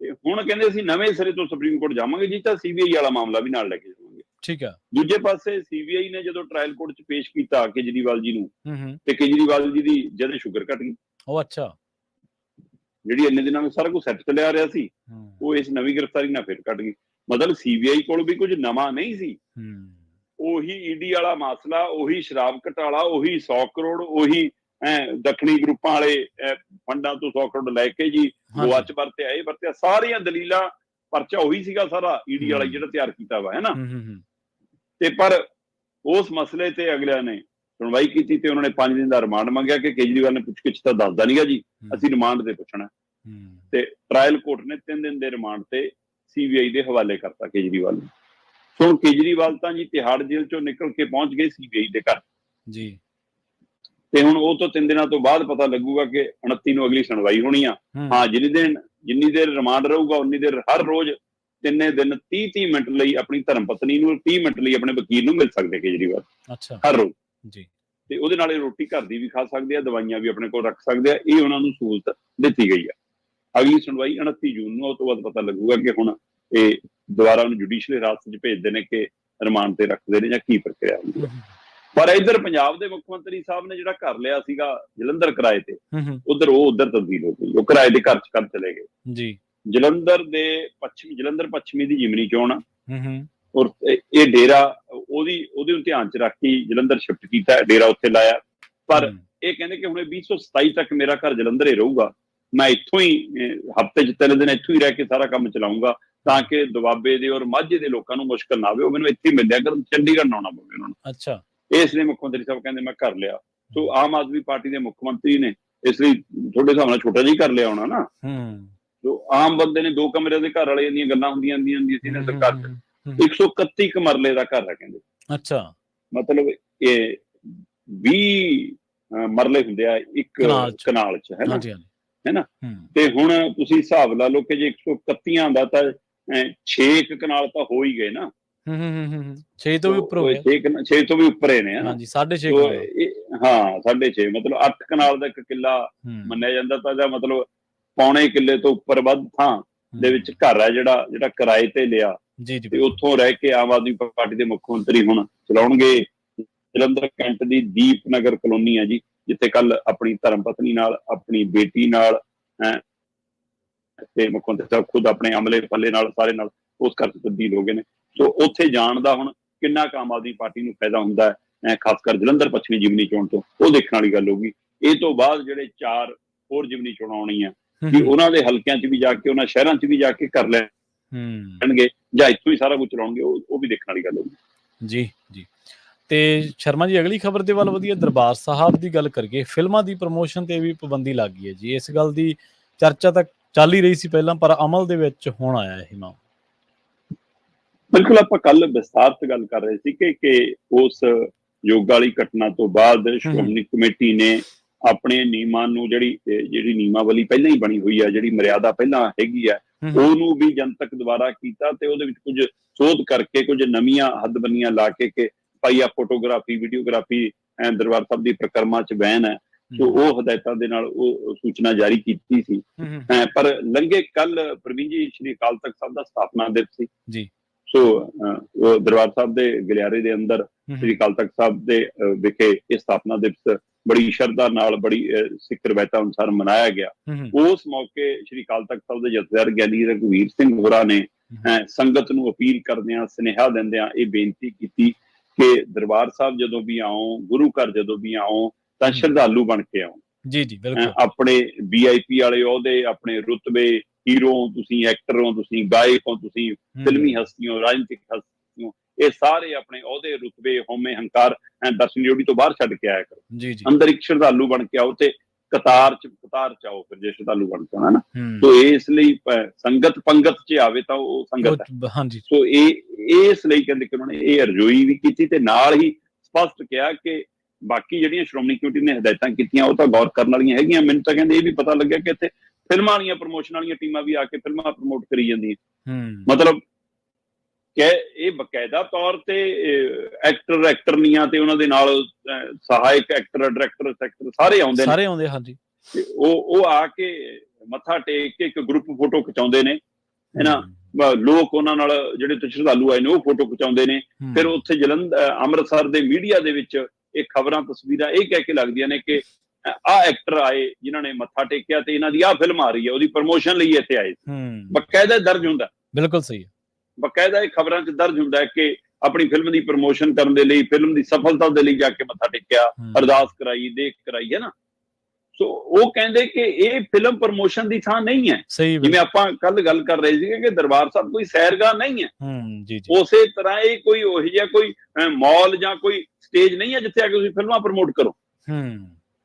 ਤੇ ਹੁਣ ਕਹਿੰਦੇ ਅਸੀਂ ਨਵੇਂ ਸਿਰੇ ਤੋਂ ਸੁਪਰੀਮ ਕੋਰਟ ਜਾਵਾਂਗੇ ਜੀ, ਤਾਂ CBI ਵਾਲਾ ਮਾਮਲਾ ਵੀ ਨਾਲ ਲੈ ਕੇ ਜਾਵਾਂਗੇ। ਠੀਕ ਆ। ਦੂਜੇ ਪਾਸੇ CBI ਨੇ ਜਦੋਂ ਟ੍ਰਾਇਲ ਕੋਰਟ 'ਚ ਪੇਸ਼ ਕੀਤਾ ਕੇਜਰੀਵਾਲ ਜੀ ਨੂੰ, ਤੇ ਕੇਜਰੀਵਾਲ ਜੀ ਦੀ ਜਦ ਸ਼ੂਗਰ ਘਟ ਗਈ, ਉਹ ਅੱਛਾ ਜਿਹੜੀ ਇੰਨੇ ਦਿਨਾਂ ਵਿੱਚ ਸਾਰਾ ਕੁਝ ਸੈੱਟ ਚੱਲਿਆ ਰਿਹਾ ਸੀ, ਉਹ ਇਸ ਨਵੀਂ ਗ੍ਰਿਫਤਾਰੀ ਨਾਲ ਫਿਰ ਘਟ ਗਈ। ਮਤਲਬ CBI ਕੋਲ ਵੀ ਕੁਝ ਨਵਾਂ ਨਹੀਂ ਸੀ, ਉਹੀ ED ਵਾਲਾ ਮਾਸਲਾ, ਉਹੀ ਸ਼ਰਾਬ ਘਟਾਲਾ, ਉਹੀ 100 ਕਰੋੜ, ਉਹੀ ਦੱਖਣੀ ਗਰੁੱਪਾਂ ਵਾਲੇ ਫੰਡਾਂ ਤੋਂ 100 ਕਰੋੜ ਲੈ ਕੇ ਜੀ ਗੋਆ 'ਚ ਵਰਤਿਆ, ਸਾਰੀਆਂ ਦਲੀਲਾਂ, ਪਰਚਾ ਉਹੀ ਸੀਗਾ ਸਾਰਾ ED ਵਾਲਾ ਜਿਹੜਾ ਤਿਆਰ ਕੀਤਾ ਵਾ, ਹੈ ਨਾ। ਤੇ ਪਰ ਉਸ ਮਸਲੇ ਤੇ ਅਗਲਿਆਂ ਨੇ ਸੁਣਵਾਈ ਕੀਤੀ ਤੇ ਉਹਨਾਂ ਨੇ 5 ਦਿਨ ਦਾ ਰਿਮਾਂਡ ਮੰਗਿਆ ਕਿ ਕੇਜਰੀਵਾਲ ਨੇ ਪੁੱਛਗਿੱਛ ਤਾਂ ਦੱਸਦਾ ਨਹੀਂਗਾ ਜੀ, ਅਸੀਂ ਰਿਮਾਂਡ ਤੇ ਪੁੱਛਣਾ। ਤੇ ਟ੍ਰਾਇਲ ਕੋਰਟ ਨੇ 3 ਦਿਨ ਦੇ ਰਿਮਾਂਡ ਤੇ CBI ਦੇ ਹਵਾਲੇ ਕਰਤਾ ਕੇਜਰੀਵਾਲ ਨੂੰ। ਸੋ ਕੇਜਰੀਵਾਲ ਤਾਂ ਜੀ ਤਿਹਾੜ ਜੇਲ੍ਹ ਚੋਂ ਨਿਕਲ ਕੇ ਪਹੁੰਚ ਗਏ CBI ਦੇ ਘਰ ਜੀ, ਤੇ ਹੁਣ ਉਹ ਤੋਂ 3 ਦਿਨਾਂ ਤੋਂ ਬਾਅਦ ਪਤਾ ਲੱਗੂਗਾ ਕਿ 29 ਨੂੰ ਅਗਲੀ ਸੁਣਵਾਈ ਹੋਣੀ ਆ। ਹਾਂ, ਜਿੰਨੀ ਦੇਰ ਰਿਮਾਂਡ ਰਹੂਗਾ ਉਨੀ ਦੇਰ ਹਰ ਰੋਜ਼ 3 ਦਿਨ 30 ਮਿੰਟ ਲਈ ਆਪਣੀ ਧਰਮ ਪਤਨੀ ਨੂੰ, 30 ਮਿੰਟ ਲਈ ਆਪਣੇ ਵਕੀਲ ਨੂੰ ਮਿਲ ਸਕਦੇ ਕੇਜਰੀਵਾਲ, ਹਰ ਰੋਜ਼ ਜੀ। ਤੇ ਉਹਦੇ ਨਾਲ ਰੋਟੀ ਘਰ ਦੀ ਵੀ ਖਾ ਸਕਦੇ ਆ, ਦਵਾਈਆਂ ਵੀ ਆਪਣੇ ਕੋਲ ਰੱਖ ਸਕਦੇ ਆ, ਇਹ ਉਹਨਾਂ ਨੂੰ ਸਹੂਲਤ ਦਿੱਤੀ ਗਈ ਆ। ਅਗਲੀ ਸੁਣਵਾਈ 29 ਜੂਨ ਨੂੰ, ਉਸ ਤੋਂ ਬਾਅਦ ਪਤਾ ਲੱਗੂਗਾ ਕਿ ਹੁਣ ਇਹ ਦੁਬਾਰਾ ਉਹਨੂੰ ਜੁਡੀਸ਼ੀਅਲ ਹਿਰਾਸਤ 'ਚ ਭੇਜਦੇ ਨੇ ਕਿ ਰਿਮਾਂਡ ਤੇ ਰੱਖਦੇ ਨੇ ਜਾਂ ਕੀ ਪ੍ਰਕਿਰਿਆ ਹੁੰਦੀ ਹੈ। ਪਰ ਇੱਧਰ ਪੰਜਾਬ ਦੇ ਮੁੱਖ ਮੰਤਰੀ ਸਾਹਿਬ ਨੇ ਜਿਹੜਾ ਘਰ ਲਿਆ ਸੀਗਾ ਜਲੰਧਰ ਕਿਰਾਏ ਤੇ, ਉਧਰ ਤਬਦੀਲ ਹੋ ਗਈ, ਉਹ ਕਿਰਾਏ ਦੇ ਘਰ 'ਚ ਕਦ ਚਲੇ ਗਏ ਜੀ। ਜਲੰਧਰ ਪੱਛਮੀ ਦੀ ਜਿਮਨੀ ਚੋਣ ਆ, ਔਰ ਇਹ ਡੇਰਾ ਉਹਦੇ ਧਿਆਨ 'ਚ ਰੱਖ ਕੇ ਜਲੰਧਰ ਸ਼ਿਫਟ ਕੀਤਾ, ਡੇਰਾ ਉੱਥੇ ਲਾਇਆ। ਪਰ ਇਹ ਕਹਿੰਦੇ ਕਿ ਹੁਣ 2027 ਤੱਕ ਮੇਰਾ ਘਰ ਜਲੰਧਰ ਹੀ ਰਹੂਗਾ, ਮੈਂ ਇੱਥੋਂ ਹੀ ਹਫ਼ਤੇ 'ਚ 3 ਦਿਨ ਇੱਥੋਂ ਹੀ ਰਹਿ ਕੇ ਸਾਰਾ ਕੰਮ ਚਲਾਊਂਗਾ ਤਾਂ ਕਿ ਦੁਆਬੇ ਦੇ ਔਰ ਮਾਝੇ ਦੇ ਲੋਕਾਂ ਨੂੰ ਮੁਸ਼ਕਲ ਨਾ ਆਵੇ, ਉਹ ਮੈਨੂੰ ਇੱਥੇ ਮਿਲਿਆ ਕਰਨ, ਚੰਡੀਗੜ੍ਹ ਨਾ ਆਉਣਾ ਪਵੇ ਉਹਨਾਂ ਨੂੰ। ਅੱਛਾ, ਇਸ ਲਈ ਮੁੱਖ ਮੰਤਰੀ ਸਾਹਿਬ ਕਹਿੰਦੇ ਮੈਂ ਘਰ ਲਿਆ। ਸੋ ਆਮ ਆਦਮੀ ਪਾਰਟੀ ਦੇ ਮੁੱਖ ਮੰਤਰੀ ਨੇ ਇਸ ਲਈ ਤੁਹਾਡੇ ਹਿਸਾਬ ਨਾਲ ਛੋਟਾ ਜਿਹਾ ਘਰ ਲਿਆ ਹੋਣਾ ਨਾ। ਸੋ ਆਮ ਬੰਦੇ ਨੇ 2 ਕਮਰੇ ਦੇ ਘਰ ਵਾਲੇ ਦੀਆਂ ਗੱਲਾਂ ਹੁੰਦੀਆਂ ਸੀ ਨਾ ਸਰਕਾਰ 'ਚ। 131 ਮਰਲੇ ਦਾ ਘਰ ਹੈ ਕਹਿੰਦੇ। ਅੱਛਾ, ਮਤਲਬ ਇਹ 20 ਮਰਲੇ ਹੁੰਦੇ ਆ ਇੱਕ ਕਨਾਲ 'ਚ, ਹੈ ਨਾ। ਤੇ ਹੁਣ ਤੁਸੀਂ ਹਿਸਾਬ ਲਾ ਲਓ ਕਿ ਜੇ 131 ਦਾ ਤਾਂ 6 ਕਨਾਲ ਤਾਂ ਹੋ ਹੀ ਗਏ ਨਾ। 6 ਤੋਂ ਵੀ ਉੱਪਰ ਹੋ ਗਏ, 6 ਤੋਂ ਵੀ ਉੱਪਰ ਨੇ, ਹਾਂਜੀ 6.5। ਹਾਂ 6.5, ਮਤਲਬ 8 ਕਨਾਲ ਦਾ ਇੱਕ ਕਿੱਲਾ ਮੰਨਿਆ ਜਾਂਦਾ, ਤਾਂ ਇਹਦਾ ਮਤਲਬ ਪੌਣੇ ਕਿੱਲੇ ਤੋਂ ਉੱਪਰ ਵੱਧ ਥਾਂ ਦੇ ਵਿੱਚ ਘਰ ਹੈ ਜਿਹੜਾ ਕਿਰਾਏ ਤੇ ਲਿਆ, ਤੇ ਉੱਥੋਂ ਰਹਿ ਕੇ ਆਮ ਆਦਮੀ ਪਾਰਟੀ ਦੇ ਮੁੱਖ ਮੰਤਰੀ ਹੁਣ ਚਲਾਉਣਗੇ। ਜਲੰਧਰ ਕੈਂਟ ਦੀ ਦੀਪ ਨਗਰ ਕਲੋਨੀ ਹੈ ਜੀ, ਜਿੱਥੇ ਕੱਲ ਆਪਣੀ ਧਰਮ ਪਤਨੀ ਨਾਲ, ਆਪਣੀ ਬੇਟੀ ਨਾਲ ਤੇ ਮੁੱਖ ਮੰਤਰੀ ਸਾਹਿਬ ਖੁਦ ਆਪਣੇ ਅਮਲੇ ਪੱਲੇ ਨਾਲ ਸਾਰੇ ਨਾਲ ਉਸ ਘਰ 'ਚ ਤਬਦੀਲ ਹੋ ਗਏ ਨੇ। ਸੋ ਉੱਥੇ ਜਾਣ ਦਾ ਹੁਣ ਕਿੰਨਾ ਕੁ ਆਮ ਆਦਮੀ ਪਾਰਟੀ ਨੂੰ ਫਾਇਦਾ ਹੁੰਦਾ ਹੈ, ਖਾਸ ਕਰ ਜਲੰਧਰ ਪੱਛਮੀ ਜਿਮਨੀ ਚੋਣ ਤੋਂ, ਉਹ ਦੇਖਣ ਵਾਲੀ ਗੱਲ ਹੋਊਗੀ। ਇਹ ਤੋਂ ਬਾਅਦ ਜਿਹੜੇ 4 ਹੋਰ ਜਿਮਨੀ ਚੋਣਾਂ ਆਉਣੀਆਂ, ਕਿ ਉਹਨਾਂ ਦੇ ਹਲਕਿਆਂ 'ਚ ਵੀ ਜਾ ਕੇ, ਉਹਨਾਂ ਸ਼ਹਿਰਾਂ 'ਚ ਵੀ ਜਾ ਕੇ ਕਰ ਲੈਣਗੇ ਜਾਂ ਇੱਥੋਂ ਹੀ ਸਾਰਾ ਕੁਝ ਚਲਾਉਣਗੇ, ਉਹ ਵੀ ਦੇਖਣ ਵਾਲੀ ਗੱਲ ਹੋਊਗੀ ਜੀ। ਜੀ ਤੇ ਸ਼ਰਮਾ ਜੀ, ਅਗਲੀ ਖਬਰ ਦੇ ਵੱਲ ਵਧੀਆ, ਦਰਬਾਰ ਸਾਹਿਬ ਦੀ ਗੱਲ ਕਰੀਏ। ਫਿਲਮਾਂ ਦੀ ਪ੍ਰਮੋਸ਼ਨ ਤੇ ਵੀ ਪਾਬੰਦੀ ਲੱਗ ਗਈ ਹੈ ਜੀ। ਇਸ ਗੱਲ ਦੀ ਚਰਚਾ ਤਾਂ ਚੱਲ ਹੀ ਰਹੀ ਸੀ ਪਹਿਲਾਂ, ਪਰ ਅਮਲ ਦੇ ਵਿੱਚ ਹੁਣ ਆਇਆ ਇਹ ਨਾਮ। ਬਿਲਕੁਲ, ਆਪਾਂ ਕੱਲ ਵਿਸਤਾਰ ਤੇ ਗੱਲ ਕਰ ਰਹੇ ਸੀ ਕਿ ਉਸ ਯੋਗ ਵਾਲੀ ਘਟਨਾ ਤੋਂ ਬਾਅਦ ਸ਼੍ਰੋਮਣੀ ਕਮੇਟੀ ਨੇ ਆਪਣੇ ਨਿਯਮਾਂ ਨੂੰ, ਜਿਹੜੀ ਨਿਯਮਾਵਲੀ ਪਹਿਲਾਂ ਹੀ ਬਣੀ ਹੋਈ ਹੈ, ਜਿਹੜੀ ਮਰਿਆਦਾ ਪਹਿਲਾਂ ਹੈਗੀ ਆ, ਉਹਨੂੰ ਵੀ ਜਨਤਕ ਦੁਬਾਰਾ ਕੀਤਾ ਤੇ ਉਹਦੇ ਵਿੱਚ ਕੁਝ ਸੋਧ ਕਰਕੇ ਕੁਝ ਨਵੀਆਂ ਹੱਦਬੰਦੀਆਂ ਲਾ ਕੇ ਕਿ ਭਾਈ ਆ ਫੋਟੋਗ੍ਰਾਫੀ, ਵੀਡੀਓਗ੍ਰਾਫੀ ਦਰਬਾਰ ਸਾਹਿਬ ਦੀ ਪ੍ਰਕਰਮਾ 'ਚ ਬੈਨ ਹੈ। ਸੋ ਉਹ ਹਦਾਇਤਾਂ ਦੇ ਨਾਲ ਉਹ ਸੂਚਨਾ ਜਾਰੀ ਕੀਤੀ ਸੀ। ਪਰ ਲੰਘੇ ਕੱਲ ਪ੍ਰਵੀਨ ਜੀ ਸ਼੍ਰੀ ਅਕਾਲ ਤਖਤ ਸਾਹਿਬ ਦਾ ਸਥਾਪਨਾ ਦਿਵਸ ਸੀ ਜੀ। ਸੋ ਦਰਬਾਰ ਸਾਹਿਬ ਦੇ ਗਲਿਆਰੇ ਦੇ ਅੰਦਰ ਸ਼੍ਰੀ ਅਕਾਲ ਤਖਤ ਸਾਹਿਬ ਦੇ ਵਿਖੇ ਇਹ ਸਥਾਪਨਾ ਦਿਵਸ ਬੜੀ ਸ਼ਰਧਾ ਨਾਲ, ਬੜੀ ਸਿੱਖ ਰਵਾਇਤਾਂ ਅਨੁਸਾਰ ਮਨਾਇਆ ਗਿਆ। ਉਸ ਮੌਕੇ ਸ਼੍ਰੀ ਅਕਾਲ ਤਖਤ ਸਾਹਿਬ ਦੇ ਜਥੇਦਾਰ ਗਿਆਨੀ ਰਘਵੀਰ ਸਿੰਘ ਹੋਰਾਂ ਨੇ ਸੰਗਤ ਨੂੰ ਅਪੀਲ ਕਰਦਿਆਂ, ਸੁਨੇਹਾ ਦਿੰਦਿਆਂ ਇਹ ਬੇਨਤੀ ਕੀਤੀ ਕਿ ਦਰਬਾਰ ਸਾਹਿਬ ਜਦੋਂ ਵੀ ਆਓ, ਗੁਰੂ ਘਰ ਜਦੋਂ ਵੀ ਆਓ, ਤਾਂ ਸ਼ਰਧਾਲੂ ਬਣ ਕੇ ਆਓ। ਜੀ ਜੀ ਬਿਲਕੁਲ। ਆਪਣੇ VIP ਵਾਲੇ ਅਹੁਦੇ, ਆਪਣੇ ਰੁਤਬੇ, ਹੀਰੋ ਹੋ ਤੁਸੀਂ, ਐਕਟਰ ਹੋ ਤੁਸੀਂ, ਗਾਇਕ ਹੋ ਤੁਸੀਂ, ਫਿਲਮੀ ਹਸਤੀ ਹੋ, ਰਾਜਨੀਤਿਕ ਹਸਤੀ ਹੋ, ਇਹ ਸਾਰੇ ਆਪਣੇ ਅਹੁਦੇ, ਰੁਤਬੇ, ਹਉਮੈ, ਹੰਕਾਰ, ਦਰਸ਼ਨ ਡਿਊਟੀ ਤੋਂ ਬਾਹਰ ਛੱਡ ਕੇ ਆਇਆ ਕਰੋ। ਅੰਦਰ ਇੱਕ ਸ਼ਰਧਾਲੂ ਬਣ ਕੇ ਆਓ ਤੇ ਕਤਾਰ ਚ ਆਓ। ਫਿਰ ਜੇ ਸ਼ਰਧਾਲੂ ਬਣ ਕੇ ਆਉਣਾ ਨਾ, ਸੋ ਇਸ ਲਈ ਸੰਗਤ ਪੰਗਤ ਚ ਆਵੇ ਤਾਂ ਉਹ ਸੰਗਤ ਹੈ। ਸੋ ਇਹ ਇਸ ਲਈ ਕਹਿੰਦੇ ਕਿ ਉਹਨਾਂ ਨੇ ਇਹ ਅਰਜ਼ੋਈ ਵੀ ਕੀਤੀ ਤੇ ਨਾਲ ਹੀ ਸਪਸ਼ਟ ਕਿਹਾ ਕਿ ਬਾਕੀ ਜਿਹੜੀਆਂ ਸ਼੍ਰੋਮਣੀ ਕਮੇਟੀ ਨੇ ਹਦਾਇਤਾਂ ਕੀਤੀਆਂ ਉਹ ਤਾਂ ਗੌਰ ਕਰਨ ਵਾਲੀਆਂ ਹੈਗੀਆਂ। ਮੈਨੂੰ ਤਾਂ ਕਹਿੰਦੇ ਇਹ ਵੀ ਪਤਾ ਲੱਗਿਆ ਕਿ ਇੱਥੇ ਫਿਲਮਾਂ ਵਾਲੀਆਂ ਪ੍ਰਮੋਸ਼ਨ ਵਾਲੀਆਂ ਟੀਮਾਂ ਵੀ ਆ ਕੇ ਫਿਲਮਾਂ ਪ੍ਰਮੋਟ ਕਰੀ ਜਾਂਦੀਆਂ। ਮਤਲਬ ਕਿ ਇਹ ਬਕਾਇਦਾ ਤੌਰ ਤੇ ਐਕਟਰਨੀਆਂ ਤੇ ਉਹਨਾਂ ਦੇ ਨਾਲ ਸਹਾਇਕ ਐਕਟਰ, ਡਾਇਰੈਕਟਰ, ਸੈਕਟਰ ਸਾਰੇ ਆਉਂਦੇ। ਹਾਂਜੀ। ਉਹ ਆ ਕੇ ਮੱਥਾ ਟੇਕ ਕੇ ਇੱਕ ਗਰੁੱਪ ਫੋਟੋ ਖਿਚਾਉਂਦੇ ਨੇ, ਹੈ ਨਾ। ਲੋਕ ਉਹਨਾਂ ਨਾਲ ਜਿਹੜੇ ਸ਼ਰਧਾਲੂ ਆਏ ਨੇ ਉਹ ਫੋਟੋ ਖਿਚਾਉਂਦੇ ਨੇ। ਫਿਰ ਉੱਥੇ ਅੰਮ੍ਰਿਤਸਰ ਦੇ ਮੀਡੀਆ ਦੇ ਵਿੱਚ ਇਹ ਖਬਰਾਂ, ਤਸਵੀਰਾਂ ਇਹ ਕਹਿ ਕੇ ਲੱਗਦੀਆਂ ਨੇ ਕਿ ਆਹ ਐਕਟਰ ਆਏ ਜਿਨ੍ਹਾਂ ਨੇ ਮੱਥਾ ਟੇਕਿਆ ਤੇ ਇਹਨਾਂ ਦੀ ਆਹ ਫਿਲਮ ਆ ਰਹੀ ਹੈ, ਉਹਦੀ ਪ੍ਰਮੋਸ਼ਨ ਲਈ ਇੱਥੇ ਆਏ। ਬਕਾਇਦਾ ਦਰਜ ਹੁੰਦਾ। ਬਿਲਕੁਲ ਸਹੀ। ਬਕਾਇਦਾ ਇਹ ਖਬਰਾਂ 'ਚ ਦਰਜ ਹੁੰਦਾ ਹੈ ਕਿ ਆਪਣੀ ਫਿਲਮ ਦੀ ਪ੍ਰਮੋਸ਼ਨ ਕਰਨ ਦੇ ਲਈ, ਫਿਲਮ ਦੀ ਸਫਲਤਾ ਦੇ ਲਈ ਜਾ ਕੇ ਮੱਥਾ ਟੇਕਿਆ, ਅਰਦਾਸ ਕਰਾਈ, ਦੇਖ ਕਰਾਈ, ਹੈ ਨਾ। ਸੋ ਉਹ ਕਹਿੰਦੇ ਕਿ ਇਹ ਫਿਲਮ ਪ੍ਰਮੋਸ਼ਨ ਦੀ ਥਾਂ ਨਹੀਂ ਹੈ। ਜਿਵੇਂ ਆਪਾਂ ਕੱਲ ਗੱਲ ਕਰ ਰਹੇ ਸੀਗੇ ਕਿ ਦਰਬਾਰ ਸਾਹਿਬ ਕੋਈ ਸੈਰਗਾਹ ਨਹੀਂ ਹੈ, ਉਸੇ ਤਰ੍ਹਾਂ ਇਹ ਕੋਈ ਉਹੋ ਜਿਹਾ ਕੋਈ ਮਾਲ ਜਾਂ ਕੋਈ ਸਟੇਜ ਨਹੀਂ ਹੈ ਜਿੱਥੇ ਆ ਕੇ ਤੁਸੀਂ ਫਿਲਮਾਂ ਪ੍ਰਮੋਟ ਕਰੋ।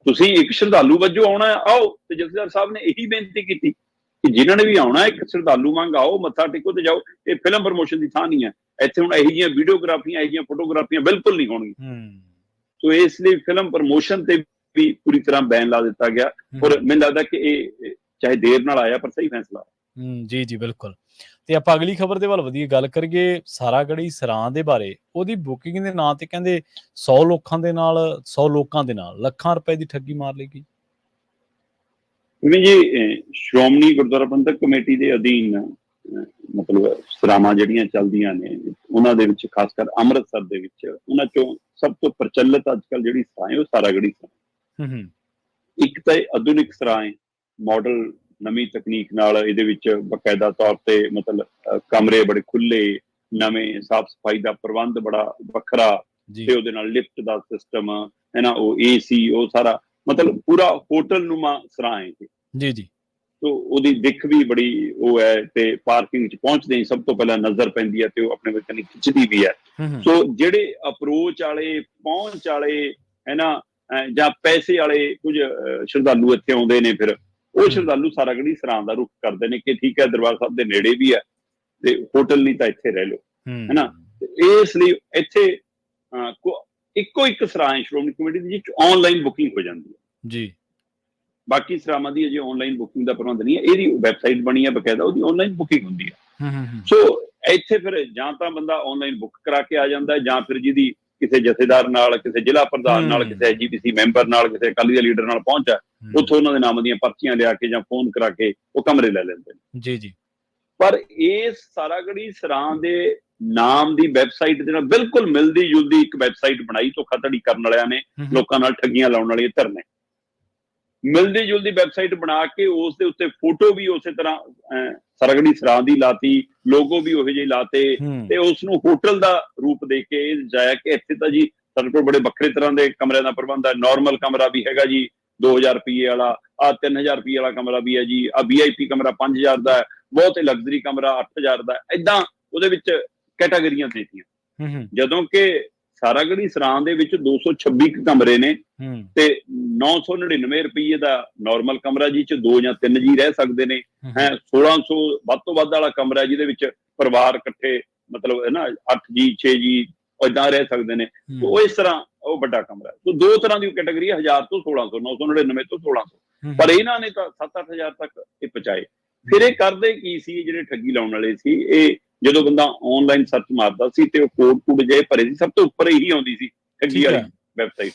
ਤੁਸੀਂ ਇੱਕ ਸ਼ਰਧਾਲੂ ਵਜੋਂ ਆਉਣਾ, ਆਓ। ਤੇ ਜਥੇਦਾਰ ਸਾਹਿਬ ਨੇ ਇਹੀ ਬੇਨਤੀ ਕੀਤੀ ਕਿ ਜਿਨ੍ਹਾਂ ਨੇ ਵੀ ਆਉਣਾ, ਇੱਕ ਸ਼ਰਧਾਲੂ ਵਾਂਗ ਆਓ, ਮੱਥਾ ਟੇਕੋ ਤੇ ਜਾਓ। ਇਹ ਫਿਲਮ ਪ੍ਰਮੋਸ਼ਨ ਦੀ ਥਾਂ ਨਹੀਂ ਹੈ। ਇੱਥੇ ਹੁਣ ਇਹੋ ਜਿਹੀਆਂ ਵੀਡੀਓਗ੍ਰਾਫੀਆਂ, ਇਹੋ ਜਿਹੀਆਂ ਫੋਟੋਗ੍ਰਾਫੀਆਂ ਬਿਲਕੁਲ ਨਹੀਂ ਹੋਣਗੀਆਂ। ਸੋ ਇਸ ਲਈ ਫਿਲਮ ਪ੍ਰਮੋਸ਼ਨ ਤੇ ਵੀ ਪੂਰੀ ਤਰ੍ਹਾਂ ਬੈਨ ਲਾ ਦਿੱਤਾ ਗਿਆ। ਔਰ ਮੈਨੂੰ ਲੱਗਦਾ ਕਿ ਇਹ ਚਾਹੇ ਦੇਰ ਨਾਲ ਆਇਆ ਪਰ ਸਹੀ ਫੈਸਲਾ। ਜੀ ਜੀ ਬਿਲਕੁਲ। ਤੇ ਆਪਾਂ ਅਗਲੀ ਖਬਰ ਦੇ ਵੱਲ ਵਧੀਆ ਗੱਲ ਕਰੀਏ, ਸਾਰਾਗੜ੍ਹੀ ਸਰਾਂ ਦੇ ਬਾਰੇ। ਉਹਦੀ ਬੁਕਿੰਗ ਦੇ ਨਾਂ ਤੇ ਕਹਿੰਦੇ 100 ਲੋਕਾਂ ਦੇ ਨਾਲ ਲੱਖਾਂ ਰੁਪਏ ਦੀ ਠੱਗੀ ਮਾਰ ਲਈ ਗਈ। ਜੀ ਸ਼੍ਰੋਮਣੀ ਗੁਰਦੁਆਰਾ ਪ੍ਰਬੰਧਕ ਕਮੇਟੀ ਦੇ ਅਧੀਨ ਮਤਲਬ ਸਰਾਵਾਂ ਜਿਹੜੀਆਂ ਚੱਲਦੀਆਂ ਨੇ, ਉਹਨਾਂ ਦੇ ਵਿੱਚ ਖਾਸ ਕਰ ਅੰਮ੍ਰਿਤਸਰ ਦੇ ਵਿੱਚ, ਉਹਨਾਂ ਚੋਂ ਸਭ ਤੋਂ ਪ੍ਰਚਲਿਤ ਅੱਜ ਕੱਲ੍ਹ ਜਿਹੜੀ ਸਰਾਂ ਹੈ ਉਹ ਸਾਰਾਗੜ੍ਹੀ ਸਰਾਂ। ਇੱਕ ਤਾਂ ਆਧੁਨਿਕ ਸਰਾਂ ਹੈ, ਮਾਡਲ ਨਵੀਂ ਤਕਨੀਕ ਨਾਲ ਇਹਦੇ ਵਿੱਚ ਬਕਾਇਦਾ ਤੌਰ ਤੇ ਮਤਲਬ ਕਮਰੇ ਬੜੇ ਖੁੱਲੇ, ਨਵੇਂ, ਸਾਫ਼ ਸਫਾਈ ਦਾ ਪ੍ਰਬੰਧ ਬੜਾ ਵੱਖਰਾ, ਤੇ ਉਹਦੇ ਨਾਲ ਲਿਫਟ ਦਾ ਸਿਸਟਮ ਹੈ ਨਾ, ਉਹ AC, ਉਹ ਸਾਰਾ ਮਤਲਬ ਪੂਰਾ ਹੋਟਲ ਨੂਮਾ ਸਰਾਂ ਹੈ ਜੀ ਜੀ। ਸੋ ਉਹਦੀ ਦਿੱਖ ਵੀ ਬੜੀ ਉਹ ਹੈ, ਤੇ ਪਾਰਕਿੰਗ 'ਚ ਪਹੁੰਚਦੇ ਹੀ ਸਭ ਤੋਂ ਪਹਿਲਾਂ ਨਜ਼ਰ ਪੈਂਦੀ ਹੈ ਤੇ ਉਹ ਆਪਣੇ ਵਿੱਚ ਖਿੱਚਦੀ ਵੀ ਹੈ। ਸੋ ਜਿਹੜੇ ਅਪਰੋਚ ਵਾਲੇ, ਪਹੁੰਚ ਵਾਲੇ, ਹੈ ਨਾ, ਜਾਂ ਪੈਸੇ ਵਾਲੇ ਕੁਝ ਸ਼ਰਧਾਲੂ ਇੱਥੇ ਆਉਂਦੇ ਨੇ, ਫਿਰ ਉਹ ਸ਼ਰਧਾਲੂ ਸਾਰਾਗੜ੍ਹੀ ਸਰਾਂ ਦਾ ਰੁਖ ਕਰਦੇ ਨੇ ਕਿ ਠੀਕ ਹੈ ਦਰਬਾਰ ਸਾਹਿਬ ਦੇ ਨੇੜੇ ਵੀ ਹੈ ਤੇ ਹੋਟਲ ਨਹੀਂ ਤਾਂ ਇੱਥੇ ਰਹਿ ਲਓ, ਹੈ ਨਾ। ਇਸ ਲਈ ਇੱਥੇ ਇੱਕੋ ਇੱਕ ਸਰਾਂ ਹੈ ਸ਼੍ਰੋਮਣੀ ਕਮੇਟੀ ਦੀ ਜਿਸ ਆਨਲਾਈਨ ਬੁਕਿੰਗ ਹੋ ਜਾਂਦੀ ਹੈ ਜੀ। ਬਾਕੀ ਸਰਾਵਾਂ ਦੀ ਅਜੇ ਆਨਲਾਈਨ ਬੁਕਿੰਗ ਦਾ ਪ੍ਰਬੰਧ ਨਹੀਂ ਹੈ। ਇਹਦੀ ਵੈਬਸਾਈਟ ਬਣੀ ਹੈ ਬਕਾਇਦਾ, ਉਹਦੀ ਆਨਲਾਈਨ ਬੁਕਿੰਗ ਹੁੰਦੀ ਹੈ। ਸੋ ਇੱਥੇ ਫਿਰ ਜਾਂ ਤਾਂ ਬੰਦਾ ਆਨਲਾਈਨ ਬੁੱਕ ਕਰਾ ਕੇ ਆ ਜਾਂਦਾ, ਜਾਂ ਫਿਰ ਜਿਹਦੀ ਕਿਸੇ ਜਥੇਦਾਰ ਨਾਲ, ਕਿਸੇ ਜ਼ਿਲ੍ਹਾ ਪ੍ਰਧਾਨ ਨਾਲ, ਕਿਸੇ SGPC ਮੈਂਬਰ ਨਾਲ, ਕਿਸੇ ਅਕਾਲੀ ਦਲ ਲੀਡਰ ਨਾਲ ਪਹੁੰਚ ਹੈ, ਉੱਥੋਂ ਉਹਨਾਂ ਦੇ ਨਾਮ ਦੀਆਂ ਪਰਚੀਆਂ ਲਿਆ ਕੇ ਜਾਂ ਫੋਨ ਕਰਾ ਕੇ ਉਹ ਕਮਰੇ ਲੈ ਲੈਂਦੇ ਨੇ ਜੀ ਜੀ। ਪਰ ਇਸ ਸਾਰਾਗੜ੍ਹੀ ਸਰਾਂ ਦੇ ਨਾਮ ਦੀ ਵੈਬਸਾਈਟ ਦੇ ਨਾਲ ਬਿਲਕੁਲ ਮਿਲਦੀ ਜੁਲਦੀ ਇੱਕ ਵੈਬਸਾਈਟ ਬਣਾਈ ਧੋਖਾਧੜੀ ਕਰਨ ਵਾਲਿਆਂ ਨੇ, ਲੋਕਾਂ ਨਾਲ ਠੱਗੀਆਂ ਲਾਉਣ ਵਾਲੇ ਧਿਰ ਨੇ। ਮਿਲਦੀ ਜੁਲਦੀ ਵੈਬਸਾਈਟ ਬਣਾ ਕੇ ਉਸ ਦੇ ਉੱਤੇ ਫੋਟੋ ਵੀ ਉਸੇ ਤਰ੍ਹਾਂ ਸਾਰਾਗੜ੍ਹੀ ਸਰਾਂ ਦੀ ਲਾਤੀ, ਲੋਗੋ ਵੀ ਉਹੋ ਜਿਹੇ ਲਾਤੇ, ਤੇ ਉਸ ਨੂੰ ਹੋਟਲ ਦਾ ਰੂਪ ਦੇ ਕੇ ਇਹ ਜਾਇਆ ਕਿ ਇੱਥੇ ਤਾਂ ਜੀ ਸਾਡੇ ਕੋਲ ਬੜੇ ਵੱਖਰੇ ਤਰ੍ਹਾਂ ਦੇ ਕਮਰਿਆਂ ਦਾ ਪ੍ਰਬੰਧ ਹੈ। ਨਾਰਮਲ ਕਮਰਾ ਵੀ ਹੈਗਾ ਜੀ 2000 ਰੁਪਏ ਵਾਲਾ, ਆਹ 3000 ਰੁਪਏ ਵਾਲਾ ਕਮਰਾ ਵੀ ਹੈ ਜੀ, ਆਹ VIP ਕਮਰਾ 5000 ਦਾ ਹੈ, ਬਹੁਤ ਹੀ ਲਗਜ਼ਰੀ ਕਮਰਾ 8000 ਦਾ। ਏਦਾਂ ਉਹਦੇ ਵਿੱਚ ਕੈਟਾਗਰੀਆਂ ਦੇਤੀਆਂ। ਜਦੋਂ ਕਿ ਸਾਰਾਗੜ੍ਹੀ ਸਰਾਂ ਦੇ ਵਿੱਚ 226 ਕਮਰੇ ਨੇ ਤੇ 999 ਰੁਪਏ ਦਾ ਨਾਰਮਲ ਕਮਰਾ, ਜੀ ਚ 2 ਜਾਂ 3 ਜੀ ਰਹਿ ਸਕਦੇ ਨੇ। 1600 ਵੱਧ ਤੋਂ ਵੱਧ ਵਾਲਾ ਕਮਰਾ ਜਿਹਦੇ ਵਿੱਚ ਪਰਿਵਾਰ ਇਕੱਠੇ ਮਤਲਬ ਹੈ ਨਾ 8 ਜੀ 6 ਜੀ ਏਦਾਂ ਰਹਿ ਸਕਦੇ ਨੇ। ਉਹ ਇਸ ਤਰ੍ਹਾਂ ਉਹ ਵੱਡਾ ਕਮਰਾ। ਸੋ ਦੋ ਤਰ੍ਹਾਂ ਦੀ ਕੈਟਾਗਰੀ 1000 ਤੋਂ 1600, 999 ਤੋਂ 1600। ਪਰ ਇਹਨਾਂ ਨੇ ਤਾਂ 7-8000 ਤੱਕ ਇਹ ਪਹੁੰਚਾਏ। ਫਿਰ ਇਹ ਕਰਦੇ ਕੀ ਸੀ ਜਿਹੜੇ ਠੱਗੀ ਲਾਉਣ ਵਾਲੇ ਸੀ, ਇਹ ਜਦੋਂ ਬੰਦਾ ਆਨਲਾਈਨ ਸਰਚ ਮਾਰਦਾ ਸੀ ਤੇ ਉਹ ਕੋਡ ਜੇ ਭਰੇ ਸੀ, ਸਭ ਤੋਂ ਉੱਪਰ ਇਹੀ ਆਉਂਦੀ ਸੀ ਠੱਗੀ ਵਾਲੀ ਵੈਬਸਾਈਟ।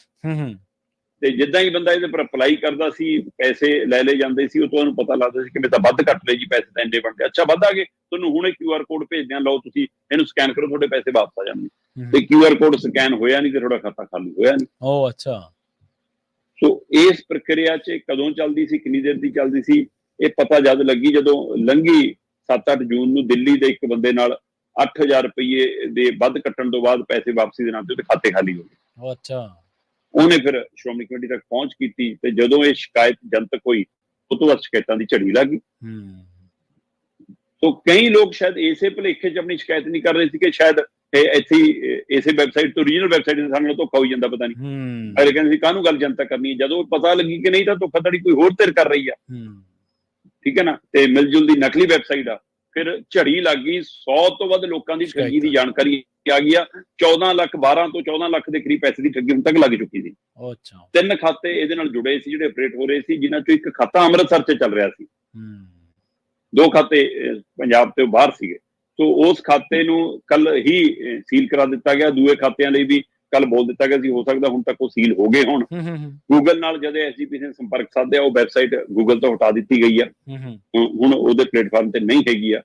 ਤੇ ਜਿੱਦਾਂ ਹੀ ਬੰਦਾ ਇਹਦੇ ਪਰ ਅਪਲਾਈ ਕਰਦਾ ਸੀ, ਪੈਸੇ ਲੈ ਲਏ ਜਾਂਦੇ ਸੀ। ਉਹ ਤੋਂ ਉਹਨੂੰ ਪਤਾ ਲੱਗਦਾ ਸੀ ਕਿ ਮੈਂ ਤਾਂ ਵੱਧ ਘੱਟ ਲਏ ਜੀ, ਪੈਸੇ ਤਾਂ ਇੰਨੇ ਬਣਦੇ। ਅੱਛਾ ਵੱਧ ਆ ਗਏ, ਤੁਹਾਨੂੰ ਹੁਣੇ QR ਕੋਡ ਭੇਜਦੇ ਆ, ਲਓ ਤੁਸੀਂ ਇਹਨੂੰ ਸਕੈਨ ਕਰੋ, ਤੁਹਾਡੇ ਪੈਸੇ ਵਾਪਸ ਆ ਜਾਣਗੇ। ਤੇ QR ਕੋਡ ਸਕੈਨ ਹੋਇਆ ਨਹੀਂ ਤੇ ਤੁਹਾਡਾ ਖਾਤਾ ਖਾਲੀ ਹੋਇਆ ਨਹੀਂ। ਉਹ ਅੱਛਾ। ਸੋ ਇਸ ਪ੍ਰਕਿਰਿਆ 'ਚ ਕਦੋਂ ਚੱਲਦੀ ਸੀ, ਕਿੰਨੀ ਦੇਰ ਦੀ ਚੱਲਦੀ ਸੀ, ਇਹ ਪਤਾ ਜਦ ਲੱਗੀ ਜਦੋਂ ਲੰਘੀ 7-8 ਜੂਨ ਨੂੰ ਦਿੱਲੀ ਦੇ ਇੱਕ ਬੰਦੇ ਨਾਲ 8,000 ਰੁਪਏ ਦੇ ਵੱਧ ਕੱਟਣ ਤੋਂ ਬਾਅਦ ਪੈਸੇ ਵਾਪਸੀ ਦੇ ਨਾਮ ਤੇ ਉਹਦੇ ਖਾਤੇ ਖਾਲੀ ਹੋ ਗਏ। ਅੱਛਾ। ਉਹਨੇ ਫਿਰ ਸ਼੍ਰੋਮਣੀ ਕਮੇਟੀ ਤੱਕ ਪਹੁੰਚ ਕੀਤੀ ਤੇ ਜਦੋਂ ਇਹ ਸ਼ਿਕਾਇਤ ਜਨਤਕ ਹੋਈ ਉਹ ਤੋਂ ਬਾਅਦ ਸ਼ਿਕਾਇਤਾਂ ਦੀ ਝੜੀ ਲੱਗ ਗਈ। ਸੋ ਕਈ ਲੋਕ ਸ਼ਾਇਦ ਇਸੇ ਭੁਲੇਖੇ 'ਚ ਆਪਣੀ ਸ਼ਿਕਾਇਤ ਨਹੀਂ ਕਰ ਰਹੇ ਸੀ ਕਿ ਸ਼ਾਇਦ ਇੱਥੇ ਇਸੇ ਵੈਬਸਾਈਟ ਤੋਂ ਰੀਜਨਲ ਵੈਬਸਾਈਟ ਦੇ ਸਾਨੂੰ ਧੋਖਾ ਹੋਈ ਜਾਂਦਾ, ਪਤਾ ਨਹੀਂ। ਅਗਲੇ ਕਹਿੰਦੇ ਸੀ ਕਾਹਨੂੰ ਗੱਲ ਜਨਤਕ ਕਰਨੀ ਹੈ, ਜਦੋਂ ਪਤਾ ਲੱਗੀ ਕਿ ਨਹੀਂ ਤਾਂ ਧੋਖਾਧੜੀ ਕੋਈ ਹੋਰ ਧਿਰ ਕਰ ਰਹੀ ਆ, ਠੀਕ ਹੈ ਨਾ, ਤੇ ਮਿਲ ਜੁਲ ਦੀ ਨਕਲੀ ਵੈਬਸਾਈਟ ਆ, ਫਿਰ ਝੜੀ ਲੱਗ ਗਈ। 100 ਤੋਂ ਵੱਧ ਲੋਕਾਂ ਦੀ ਠੱਗੀ ਦੀ ਜਾਣਕਾਰੀ ਆ ਗਈ ਆ। 14 ਲੱਖ 12 ਤੋਂ 14 ਲੱਖ ਦੇ ਕਰੀਬ ਪੈਸੇ ਦੀ ਠੱਗੀ ਹੁਣ ਤੱਕ ਲੱਗ ਚੁੱਕੀ ਸੀ। 3 ਖਾਤੇ ਇਹਦੇ ਨਾਲ ਜੁੜੇ ਸੀ ਜਿਹੜੇ ਆਪਰੇਟ ਹੋ ਰਹੇ ਸੀ, ਜਿਨ੍ਹਾਂ ਚੋਂ ਇੱਕ ਖਾਤਾ ਅੰਮ੍ਰਿਤਸਰ 'ਚ ਚੱਲ ਰਿਹਾ ਸੀ, 2 ਖਾਤੇ ਪੰਜਾਬ ਤੋਂ ਬਾਹਰ ਸੀਗੇ। ਸੋ ਉਸ ਖਾਤੇ ਨੂੰ ਕੱਲ ਹੀ ਸੀਲ ਕਰਾ ਦਿੱਤਾ ਗਿਆ। ਦੂਏ ਖਾਤਿਆਂ ਲਈ ਵੀ ਕੱਲ ਬੋਲ ਦਿੱਤਾ ਗਿਆ ਸੀ ਹੋ ਸਕਦਾ ਹੁਣ ਤੱਕ ਉਹ ਸੀਲ ਹੋ ਗਏ ਹੋਣ। ਗੂਗਲ ਨਾਲ ਜਦੋਂ ਐਸਜੀਪੀਸੀ ਨੇ ਸੰਪਰਕ ਸਾਧਿਆ, ਉਹ ਵੈਬਸਾਈਟ ਗੂਗਲ ਤੋਂ ਹਟਾ ਦਿੱਤੀ ਗਈ ਆ, ਹੁਣ ਉਹਦੇ ਪਲੇਟਫਾਰਮ ਤੇ ਨਹੀਂ ਹੈਗੀ ਆ।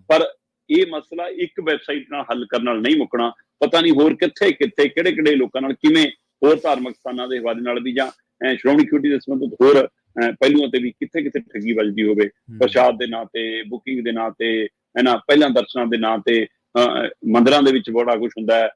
ਪਰ ਇਹ ਮਸਲਾ ਇੱਕ ਵੈਬਸਾਈਟ ਨਾਲ ਹੱਲ ਕਰਨ ਨਾਲ ਨਹੀਂ ਮੁੱਕਣਾ। ਪਤਾ ਨਹੀਂ ਹੋਰ ਕਿੱਥੇ ਕਿੱਥੇ ਕਿਹੜੇ ਕਿਹੜੇ ਲੋਕਾਂ ਨਾਲ ਕਿਵੇਂ ਹੋਰ ਧਾਰਮਿਕ ਸਥਾਨਾਂ ਦੇ ਹਵਾਲੇ ਨਾਲ ਵੀ ਜਾਂ ਸ਼੍ਰੋਮਣੀ ਕਮੇਟੀ ਦੇ ਸੰਬੰਧਿਤ ਹੋਰ ਪਹਿਲੂਆਂ ਤੇ ਵੀ ਕਿੱਥੇ ਕਿੱਥੇ ਠੱਗੀ ਵੱਜਦੀ ਹੋਵੇ, ਪ੍ਰਸ਼ਾਦ ਦੇ ਨਾਂ ਤੇ, ਬੁਕਿੰਗ ਦੇ ਨਾਂ ਤੇ, ਪਹਿਲਾਂ ਦਰਸ਼ਨਾਂ ਦੇ ਨਾਂ ਤੇ, ਮੰਦਿਰਾਂ ਦੇ ਵਿੱਚ ਬੜਾ ਕੁਛ ਹੁੰਦਾ ਹੈ,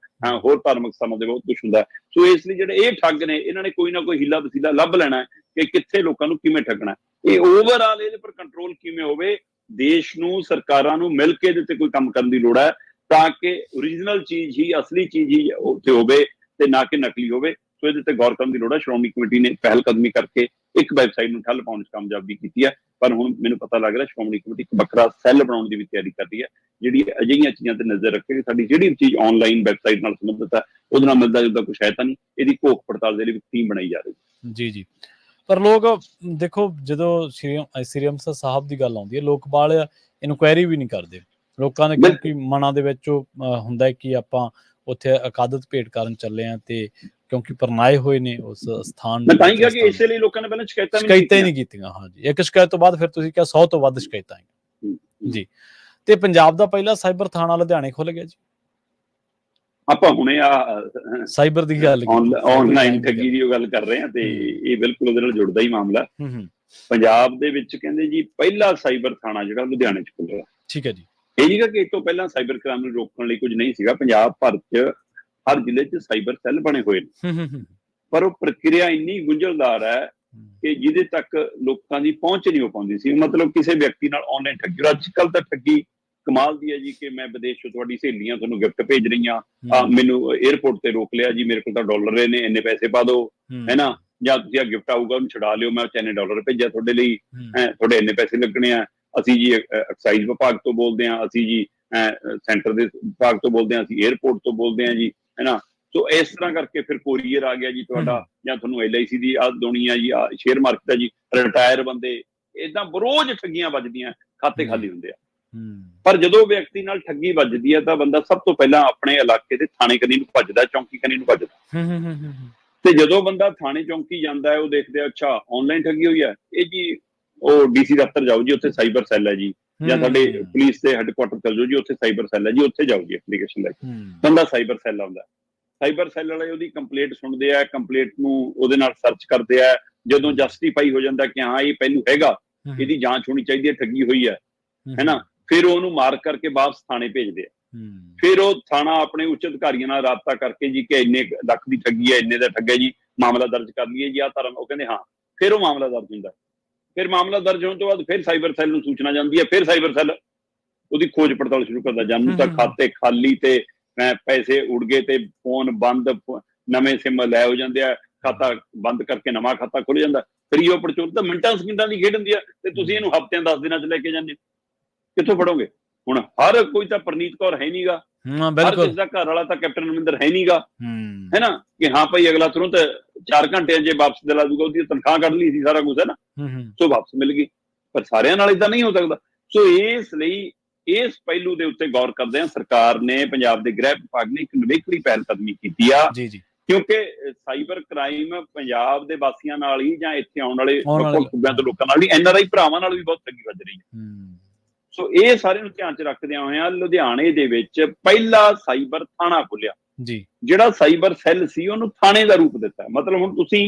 ਹੋਰ ਧਾਰਮਿਕ ਸਥਾਨਾਂ ਦੇ ਬਹੁਤ ਕੁਛ ਹੁੰਦਾ। ਸੋ ਇਸ ਲਈ ਜਿਹੜੇ ਇਹ ਠੱਗ ਨੇ, ਇਹਨਾਂ ਨੇ ਕੋਈ ਨਾ ਕੋਈ ਹੀਲਾ ਵਸੀਲਾ ਲੱਭ ਲੈਣਾ ਕਿ ਕਿੱਥੇ ਲੋਕਾਂ ਨੂੰ ਕਿਵੇਂ ਠੱਗਣਾ। ਇਹ ਓਵਰਆਲ ਇਹਦੇ ਪਰ ਕੰਟਰੋਲ ਕਿਵੇਂ ਹੋਵੇ, ਦੇਸ਼ ਨੂੰ, ਸਰਕਾਰਾਂ ਨੂੰ ਮਿਲ ਕੇ ਇਹਦੇ ਤੇ ਕੋਈ ਕੰਮ ਕਰਨ ਦੀ ਲੋੜ ਹੈ ਤਾਂ ਕਿ ਓਰੀਜਨਲ ਚੀਜ਼ ਹੀ, ਅਸਲੀ ਚੀਜ਼ ਹੀ ਉੱਥੇ ਹੋਵੇ ਤੇ ਨਾ ਕਿ ਨਕਲੀ ਹੋਵੇ। ਸੋ ਇਹਦੇ ਤੇ ਗੌਰ ਕਰਨ ਦੀ ਲੋੜ ਹੈ। ਸ਼੍ਰੋਮਣੀ ਕਮੇਟੀ ਨੇ ਪਹਿਲ ਕਦਮੀ ਕਰਕੇ ਇੱਕ ਵੈਬਸਾਈਟ ਨੂੰ ਠੱਲ ਪਾਉਣ 'ਚ ਕਾਮਯਾਬੀ ਕੀਤੀ ਹੈ, ਪਰ ਹੁਣ ਮੈਨੂੰ ਪਤਾ ਲੱਗ ਰਿਹਾ ਸ਼੍ਰੋਮਣੀ ਕਮੇਟੀ ਇੱਕ ਵੱਖਰਾ ਸੈੱਲ ਬਣਾਉਣ ਦੀ ਵੀ ਤਿਆਰੀ ਕਰ ਰਹੀ ਹੈ, ਜਿਹੜੀ ਅਜਿਹੀਆਂ ਚੀਜ਼ਾਂ ਤੇ ਨਜ਼ਰ ਰੱਖੇ ਕਿ ਸਾਡੀ ਜਿਹੜੀ ਚੀਜ਼ ਆਨਲਾਈਨ ਵੈਬਸਾਈਟ ਨਾਲ ਸੰਬੰਧਿਤ ਹੈ ਉਹਦੇ ਨਾਲ ਮਿਲਦਾ ਜੁਲਦਾ ਕੁਛ ਹੈ ਤਾਂ ਨਹੀਂ। ਇਹਦੀ ਘੋਖ ਪੜਤਾਲ ਦੇ ਲਈ ਟੀਮ ਬਣਾਈ ਜਾ ਰਹੀ ਹੈ। ਜੀ ਜੀ। ਪਰ ਲੋਕ ਦੇਖੋ, ਜਦੋਂ ਸ੍ਰੀ ਅੰਮ੍ਰਿਤਸਰ ਸਾਹਿਬ ਦੀ ਗੱਲ ਆਉਂਦੀ ਹੈ, ਲੋਕ ਬਾਹਰ ਇਨਕੁਆਇਰੀ ਵੀ ਨਹੀਂ ਕਰਦੇ। ਲੋਕਾਂ ਦੇ ਕਿਉਂਕਿ ਮਨਾਂ ਦੇ ਵਿੱਚ ਉਹ ਹੁੰਦਾ ਹੈ ਕਿ ਆਪਾਂ ਉੱਥੇ ਅਕਾਦਤ ਭੇਟ ਕਰਨ ਚੱਲੇ ਆ, ਤੇ ਕਿਉਂਕਿ ਪਰਨਾਏ ਹੋਏ ਨੇ ਉਸ ਸਥਾਨ ਮੈਂ ਤਾਂ ਹੀ ਕਿਹਾ ਕਿ ਇਸੇ ਲਈ ਲੋਕਾਂ ਨੇ ਪਹਿਲਾਂ ਸ਼ਿਕਾਇਤਾਂ ਹੀ ਨਹੀਂ ਕੀਤੀਆਂ। ਹਾਂਜੀ, ਇੱਕ ਸ਼ਿਕਾਇਤ ਤੋਂ ਬਾਅਦ ਫਿਰ ਤੁਸੀਂ ਕਿਹਾ 100 ਤੋਂ ਵੱਧ ਸ਼ਿਕਾਇਤਾਂ ਜੀ। ਤੇ ਪੰਜਾਬ ਦਾ ਪਹਿਲਾ ਸਾਈਬਰ ਥਾਣਾ ਲੁਧਿਆਣੇ ਖੁੱਲ ਗਿਆ ਜੀ। ਆਪਾਂ ਹੁਣੇ ਆ ਸਾਈਬਰ ਦੀ ਗੱਲ, ਆਨਲਾਈਨ ਠੱਗੀ ਦੀ ਗੱਲ ਕਰ ਰਹੇ ਹਾਂ, ਤੇ ਇਹ ਬਿਲਕੁਲ ਉਹਦੇ ਨਾਲ ਜੁੜਦਾ ਹੀ ਮਾਮਲਾ। ਪੰਜਾਬ ਦੇ ਵਿੱਚ ਕਹਿੰਦੇ ਜੀ ਪਹਿਲਾ ਸਾਈਬਰ ਥਾਣਾ ਜਿਹੜਾ ਲੁਧਿਆਣੇ 'ਚ ਖੁੱਲਿਆ। ਠੀਕ ਹੈ ਜੀ। ਇਹ ਨਹੀਂ ਕਿ ਇਸ ਤੋਂ ਪਹਿਲਾਂ ਸਾਈਬਰ ਕ੍ਰਾਈਮ ਨੂੰ ਰੋਕਣ ਲਈ ਕੁਝ ਨਹੀਂ ਸੀਗਾ। ਪੰਜਾਬ ਭਰ 'ਚ ਹਰ ਜ਼ਿਲ੍ਹੇ 'ਚ ਸਾਈਬਰ ਸੈੱਲ ਬਣੇ ਹੋਏ ਨੇ, ਪਰ ਉਹ ਪ੍ਰਕਿਰਿਆ ਇੰਨੀ ਗੁੰਝਲਦਾਰ ਹੈ ਕਿ ਜਿਹਦੇ ਤੱਕ ਲੋਕਾਂ ਦੀ ਪਹੁੰਚ ਨਹੀਂ ਹੋ ਪਾਉਂਦੀ ਸੀ। ਮਤਲਬ ਕਿਸੇ ਵਿਅਕਤੀ ਨਾਲ ਆਨਲਾਈਨ ਠੱਗੀ, ਅੱਜ ਕੱਲ੍ਹ ਤਾਂ ਠੱਗੀ ਕਮਾਲ ਦੀ ਹੈ ਜੀ, ਕਿ ਮੈਂ ਵਿਦੇਸ਼ 'ਚ ਤੁਹਾਡੀ ਸਹੇਲੀਆਂ ਤੁਹਾਨੂੰ ਗਿਫਟ ਭੇਜ ਰਹੀਆਂ, ਮੈਨੂੰ 에ਅਰਪੋਰਟ ਤੇ ਰੋਕ ਲਿਆ ਜੀ, ਮੇਰੇ ਕੋਲ ਤਾਂ ਡਾਲਰ ਨੇ, ਇੰਨੇ ਪੈਸੇ ਪਾ ਦਿਓ, ਹੈ ਨਾ, ਜਾਂ ਤੁਸੀਂ ਆ ਗਿਫਟ ਆਊਗਾ ਉਹਨੂੰ ਛੁਡਾ ਲਿਓ, ਮੈਂ ਇੰਨੇ ਡਾਲਰ ਭੇਜਿਆ ਤੁਹਾਡੇ ਲਈ, ਤੁਹਾਡੇ ਇੰਨੇ ਪੈਸੇ ਲੱਗਣੇ ਆ। ਅਸੀਂ ਜੀ ਐਕਸਾਈਜ਼ ਵਿਭਾਗ ਤੋਂ ਬੋਲਦੇ ਹਾਂ, ਅਸੀਂ ਜੀ ਸੈਂਟਰ ਦੇ ਵਿਭਾਗ ਤੋਂ ਬੋਲਦੇ ਹਾਂ, ਅਸੀਂ 에ਅਰਪੋਰਟ ਤੋਂ ਬੋਲਦੇ ਹਾਂ ਜੀ, ਹੈ ਨਾ। ਸੋ ਇਸ ਤਰ੍ਹਾਂ ਕਰਕੇ ਫਿਰ ਕੋਰੀਅਰ ਆ ਗਿਆ ਜੀ ਤੁਹਾਡਾ, ਜਾਂ ਤੁਹਾਨੂੰ LIC ਦੀ ਆਹ ਦੇਣੀ ਆ ਜੀ, ਸ਼ੇਅਰ ਮਾਰਕੀਟ ਆ ਜੀ, ਰਿਟਾਇਰ ਬੰਦੇ, ਏਦਾਂ ਰੋਜ਼ ਠੱਗੀਆਂ ਵੱਜਦੀਆਂ, ਖਾਤੇ ਖਾਲੀ ਹੁੰਦੇ ਆ। ਪਰ ਜਦੋਂ ਵਿਅਕਤੀ ਨਾਲ ਠੱਗੀ ਵੱਜਦੀ ਹੈ ਤਾਂ ਬੰਦਾ ਸਭ ਤੋਂ ਪਹਿਲਾਂ ਆਪਣੇ ਇਲਾਕੇ ਦੇ ਥਾਣੇ ਕਨੀ ਨੂੰ ਭੱਜਦਾ, ਚੌਂਕੀ ਕਨੀ ਨੂੰ ਭੱਜਦਾ। ਤੇ ਜਦੋਂ ਬੰਦਾ ਥਾਣੇ ਚੌਂਕੀ ਜਾਂਦਾ ਹੈ, ਉਹ ਦੇਖਦੇ ਅੱਛਾ ਆਨਲਾਈਨ ਠੱਗੀ ਹੋਈ ਹੈ, ਇਹ ਜੀ ਉਹ DC ਦਫ਼ਤਰ ਜਾਓ ਜੀ, ਉੱਥੇ ਸਾਈਬਰ ਸੈੱਲ ਹੈ ਜੀ, ਜਾਂ ਸਾਡੇ ਪੁਲਿਸ ਦੇ ਹੈੱਡਕੁਆਟਰ ਚਲ ਜਾਓ ਜੀ, ਉੱਥੇ ਸਾਈਬਰ ਸੈੱਲ ਹੈ ਜੀ, ਉੱਥੇ ਜਾਓ ਜੀ ਐਪਲੀਕੇਸ਼ਨ ਲੈ ਕੇ। ਬੰਦਾ ਸਾਈਬਰ ਸੈੱਲ ਆਉਂਦਾ, ਸਾਈਬਰ ਸੈੱਲ ਵਾਲੇ ਉਹਦੀ ਕੰਪਲੇਂਟ ਸੁਣਦੇ ਆ, ਕੰਪਲੇਂਟ ਨੂੰ ਉਹਦੇ ਨਾਲ ਸਰਚ ਕਰਦੇ ਆ। ਜਦੋਂ ਜਸਟੀਫਾਈ ਹੋ ਜਾਂਦਾ ਕਿ ਹਾਂ ਇਹ ਪਹਿਲੂ ਹੈਗਾ, ਇਹਦੀ ਜਾਂਚ ਹੋਣੀ ਚਾਹੀਦੀ ਹੈ, ਠੱਗੀ ਹੋਈ ਹੈ ਨਾ, ਫਿਰ ਉਹਨੂੰ ਮਾਰਕ ਕਰਕੇ ਵਾਪਸ ਥਾਣੇ ਭੇਜਦੇ ਆ। ਫਿਰ ਉਹ ਥਾਣਾ ਆਪਣੇ ਉੱਚ ਅਧਿਕਾਰੀਆਂ ਨਾਲ ਰਾਬਤਾ ਕਰਕੇ ਜੀ ਕਿ ਇੰਨੇ ਲੱਖ ਦੀ ਠੱਗੀ ਹੈ, ਇੰਨੇ ਦਾ ਠੱਗਾ ਜੀ, ਮਾਮਲਾ ਦਰਜ ਕਰ ਲਈਏ ਜੀ, ਆਹ ਧਰਮ, ਉਹ ਕਹਿੰਦੇ ਹਾਂ। ਫਿਰ ਉਹ ਮਾਮਲਾ ਦਰਜ ਹੁੰਦਾ, ਫਿਰ ਮਾਮਲਾ ਦਰਜ ਹੋਣ ਤੋਂ ਬਾਅਦ ਫਿਰ ਸਾਈਬਰ ਸੈੱਲ ਨੂੰ ਸੂਚਨਾ ਜਾਂਦੀ ਹੈ, ਫਿਰ ਸਾਈਬਰ ਸੈੱਲ ਉਹਦੀ ਖੋਜ ਪੜਤਾਲ ਸ਼ੁਰੂ ਕਰਦਾ। ਜਾਨੂੰ ਤਾਂ ਖਾਤੇ ਖਾਲੀ ਤੇ ਪੈਸੇ ਉੜ ਗਏ ਤੇ ਫੋਨ ਬੰਦ, ਨਵੇਂ ਸਿਮ ਲੈ ਹੋ ਜਾਂਦੇ ਆ, ਖਾਤਾ ਬੰਦ ਕਰਕੇ ਨਵਾਂ ਖਾਤਾ ਖੁੱਲ ਜਾਂਦਾ। ਫਰੀ ਆਫ ਪਰਚੂਰ ਤਾਂ ਮਿੰਟਾਂ ਸਕਿੰਟਾਂ ਦੀ ਖੇਡ ਹੁੰਦੀ ਆ, ਤੇ ਤੁਸੀਂ ਇਹਨੂੰ ਹਫ਼ਤਿਆਂ 10 ਦਿਨਾਂ 'ਚ ਲੈ ਕੇ ਜਾਂਦੇ, ਕਿੱਥੋਂ ਪੜੋਗੇ? ਹੁਣ ਹਰ ਕੋਈ ਤਾਂ ਪ੍ਰਨੀਤ ਕੌਰ ਹੈ ਨੀ ਗਾ, ਹਰ ਕਿਸੇ ਦਾ ਘਰ ਵਾਲਾ ਤਾਂ ਕੈਪਟਨ ਅਮਰਿੰਦਰ ਹੈ ਨੀ ਗਾ, ਹੈ ਨਾ, ਕਿ ਹਾਂ ਭਾਈ ਅਗਲਾ ਤੁਰੰਤ 4 ਘੰਟਿਆਂ 'ਚ ਵਾਪਸ ਦਿਲਾ ਦੂਗਾ, ਉਹਦੀ ਤਨਖਾਹ ਕੱਢ ਲਈ ਸੀ, ਸਾਰਾ ਕੁਝ, ਹੈ ਨਾ, ਸੋ ਵਾਪਸ ਮਿਲ ਗਈ। ਪਰ ਸਾਰਿਆਂ ਨਾਲ ਏਦਾਂ ਨਹੀਂ ਹੋ ਸਕਦਾ। ਸੋ ਇਸ ਲਈ ਇਸ ਪਹਿਲੂ ਦੇ ਉੱਤੇ ਗੌਰ ਕਰਦੇ ਹਾਂ, ਸਰਕਾਰ ਨੇ, ਪੰਜਾਬ ਦੇ ਗ੍ਰਹਿ ਵਿਭਾਗ ਨੇ ਇੱਕ ਨਿਵੇਕਲੀ ਪਹਿਲ ਕਦਮੀ ਕੀਤੀ ਆ, ਕਿਉਂਕਿ ਸਾਈਬਰ ਕ੍ਰਾਈਮ ਪੰਜਾਬ ਦੇ ਵਾਸੀਆਂ ਨਾਲ ਹੀ ਜਾਂ ਇੱਥੇ ਆਉਣ ਵਾਲੇ ਸੂਬਿਆਂ ਤੋਂ ਲੋਕਾਂ ਨਾਲ ਹੀ, NRI ਭਰਾਵਾਂ ਨਾਲ ਵੀ ਬਹੁਤ ਠੱਗੀ ਵੱਜ ਰਹੀ ਹੈ। ਸੋ ਇਹ ਸਾਰੇ ਨੂੰ ਧਿਆਨ 'ਚ ਰੱਖਦਿਆਂ ਹੋਇਆਂ ਲੁਧਿਆਣੇ ਦੇ ਵਿੱਚ ਪਹਿਲਾ ਸਾਈਬਰ ਥਾਣਾ ਖੁੱਲਿਆ ਜੀ। ਜਿਹੜਾ ਸਾਈਬਰ ਸੈੱਲ ਸੀ ਉਹਨੂੰ ਥਾਣੇ ਦਾ ਰੂਪ ਦਿੱਤਾ। ਮਤਲਬ ਹੁਣ ਤੁਸੀਂ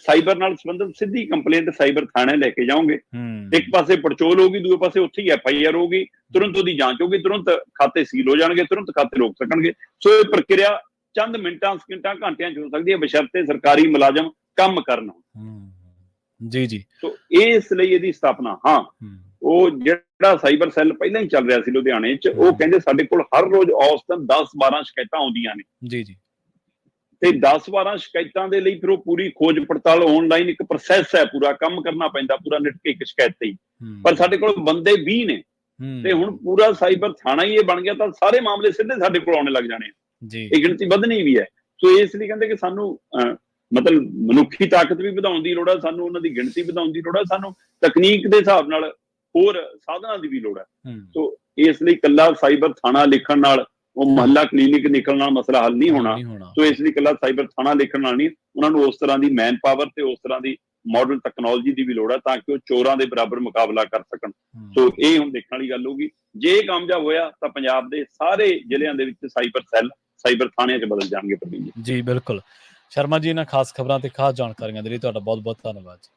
ਸਾਈਬਰ ਨਾਲ ਸੰਬੰਧਿਤ ਸਿੱਧੀ ਕੰਪਲੇਂਟ ਸਾਈਬਰ ਥਾਣੇ ਲੈ ਕੇ ਜਾਓਗੇ, ਇੱਕ ਪਾਸੇ ਪੜਚੋਲ ਹੋਊਗੀ, ਦੂਜੇ ਪਾਸੇ ਉੱਥੇ ਹੀ FIR ਹੋਊਗੀ, ਤੁਰੰਤ ਉਹਦੀ ਜਾਂਚ ਹੋਊਗੀ, ਤੁਰੰਤ ਖਾਤੇ ਸੀਲ ਹੋ ਜਾਣਗੇ, ਤੁਰੰਤ ਖਾਤੇ ਰੋਕ ਸਕਣਗੇ। ਸੋ ਇਹ ਪ੍ਰਕਿਰਿਆ ਚੰਦ ਮਿੰਟਾਂ, ਸਕਿੰਟਾਂ, ਘੰਟਿਆਂ 'ਚ ਹੋ ਸਕਦੀ ਹੈ, ਬਸ਼ਰਤੇ ਸਰਕਾਰੀ ਮੁਲਾਜ਼ਮ ਕੰਮ ਕਰਨ। ਜੀ। ਸੋ ਇਸ ਲਈ ਇਹਦੀ ਸਥਾਪਨਾ, ਹਾਂ, ਉਹ ਜਿਹੜਾ ਸਾਈਬਰ ਸੈੱਲ ਪਹਿਲਾਂ ਹੀ ਚੱਲ ਰਿਹਾ ਸੀ ਲੁਧਿਆਣੇ 'ਚ, ਉਹ ਕਹਿੰਦੇ ਸਾਡੇ ਕੋਲ ਹਰ ਰੋਜ਼ ਔਸਤਨ 10-12 ਸ਼ਿਕਾਇਤਾਂ ਆਉਂਦੀਆਂ ਨੇ ਜੀ। ਤੇ 10-12 ਸ਼ਿਕਾਇਤਾਂ ਦੇ ਲਈ ਫਿਰ ਉਹ ਪੂਰੀ ਖੋਜ ਪੜਤਾਲ, ਆਨਲਾਈਨ ਇੱਕ ਪ੍ਰੋਸੈਸ ਹੈ, ਪੂਰਾ ਕੰਮ ਕਰਨਾ ਪੈਂਦਾ, ਪੂਰਾ ਨਿਟ ਕੇ ਇੱਕ ਸ਼ਿਕਾਇਤ ਤੇ ਹੀ। ਪਰ ਸਾਡੇ ਕੋਲ ਬੰਦੇ 20 ਨੇ ਤੇ ਹੁਣ ਪੂਰਾ ਸਾਈਬਰ ਥਾਣਾ ਹੀ ਇਹ ਬਣ ਗਿਆ, ਤਾਂ ਸਾਰੇ ਮਾਮਲੇ ਸਿੱਧੇ ਸਾਡੇ ਕੋਲ ਆਉਣੇ ਲੱਗ ਜਾਣੇ ਆ। ਇਹ ਗਿਣਤੀ ਵਧਣੀ ਵੀ ਹੈ। ਸੋ ਇਸ ਲਈ ਕਹਿੰਦੇ ਕਿ ਸਾਨੂੰ ਮਤਲਬ ਮਨੁੱਖੀ ਤਾਕਤ ਵੀ ਵਧਾਉਣ ਦੀ ਲੋੜ ਹੈ, ਸਾਨੂੰ ਉਹਨਾਂ ਦੀ ਗਿਣਤੀ ਵਧਾਉਣ ਦੀ ਲੋੜ ਹੈ, ਸਾਨੂੰ ਤਕਨੀਕ ਦੇ ਹਿਸਾਬ ਨਾਲ ਹੋਰ ਸਾਧਨਾਂ ਦੀ ਵੀ ਲੋੜ ਹੈ। ਸੋ ਇਸ ਲਈ ਇਕੱਲਾ ਸਾਈਬਰ ਥਾਣਾ ਲਿਖਣ ਨਾਲ, ਉਹ ਮੁਹੱਲਾ ਕਲੀਨਿਕ ਨਿਕਲਣ ਨਾਲ ਮਸਲਾ ਹੱਲ ਨਹੀਂ ਹੋਣਾ। ਸੋ ਇਸ ਲਈ ਇਕੱਲਾ ਸਾਈਬਰ ਥਾਣਾ ਲਿਖਣ ਨਾਲ ਨਹੀਂ, ਉਹਨਾਂ ਨੂੰ ਉਸ ਤਰ੍ਹਾਂ ਦੀ ਮੈਨ ਪਾਵਰ ਤੇ ਉਸ ਤਰ੍ਹਾਂ ਦੀ ਮਾਡਰਨ ਟੈਕਨੋਲੋਜੀ ਦੀ ਵੀ ਲੋੜ ਹੈ, ਤਾਂ ਕਿ ਉਹ ਚੋਰਾਂ ਦੇ ਬਰਾਬਰ ਮੁਕਾਬਲਾ ਕਰ ਸਕਣ। ਸੋ ਇਹ ਹੁਣ ਦੇਖਣ ਵਾਲੀ ਗੱਲ ਹੋਊਗੀ। ਜੇ ਇਹ ਕਾਮਯਾਬ ਹੋਇਆ ਤਾਂ ਪੰਜਾਬ ਦੇ ਸਾਰੇ ਜ਼ਿਲ੍ਹਿਆਂ ਦੇ ਵਿੱਚ ਸਾਈਬਰ ਸੈੱਲ, ਸਾਈਬਰ ਥਾਣਿਆਂ 'ਚ ਬਦਲ ਜਾਣਗੇ। ਪ੍ਰਵੀਨ ਜੀ ਬਿਲਕੁਲ। ਸ਼ਰਮਾ ਜੀ, ਇਹਨਾਂ ਖਾਸ ਖਬਰਾਂ ਤੇ ਖਾਸ ਜਾਣਕਾਰੀਆਂ ਦੇ ਲਈ ਤੁਹਾਡਾ ਬਹੁਤ-ਬਹੁਤ ਧੰਨਵਾਦ ਜੀ।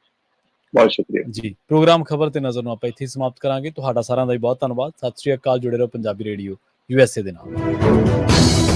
ਬਹੁਤ ਸ਼ੁਕਰੀਆ ਜੀ। ਪ੍ਰੋਗਰਾਮ ਖਬਰ ਤੇ ਨਜ਼ਰ ਨੂੰ ਆਪਾਂ ਇੱਥੇ ਸਮਾਪਤ ਕਰਾਂਗੇ। ਤੁਹਾਡਾ ਸਾਰਿਆਂ ਦਾ ਵੀ ਬਹੁਤ ਧੰਨਵਾਦ। ਸਤਿ ਸ਼੍ਰੀ ਅਕਾਲ। ਜੁੜੇ ਰਹੋ ਪੰਜਾਬੀ ਰੇਡੀਓ USA ਦੇ ਨਾਲ।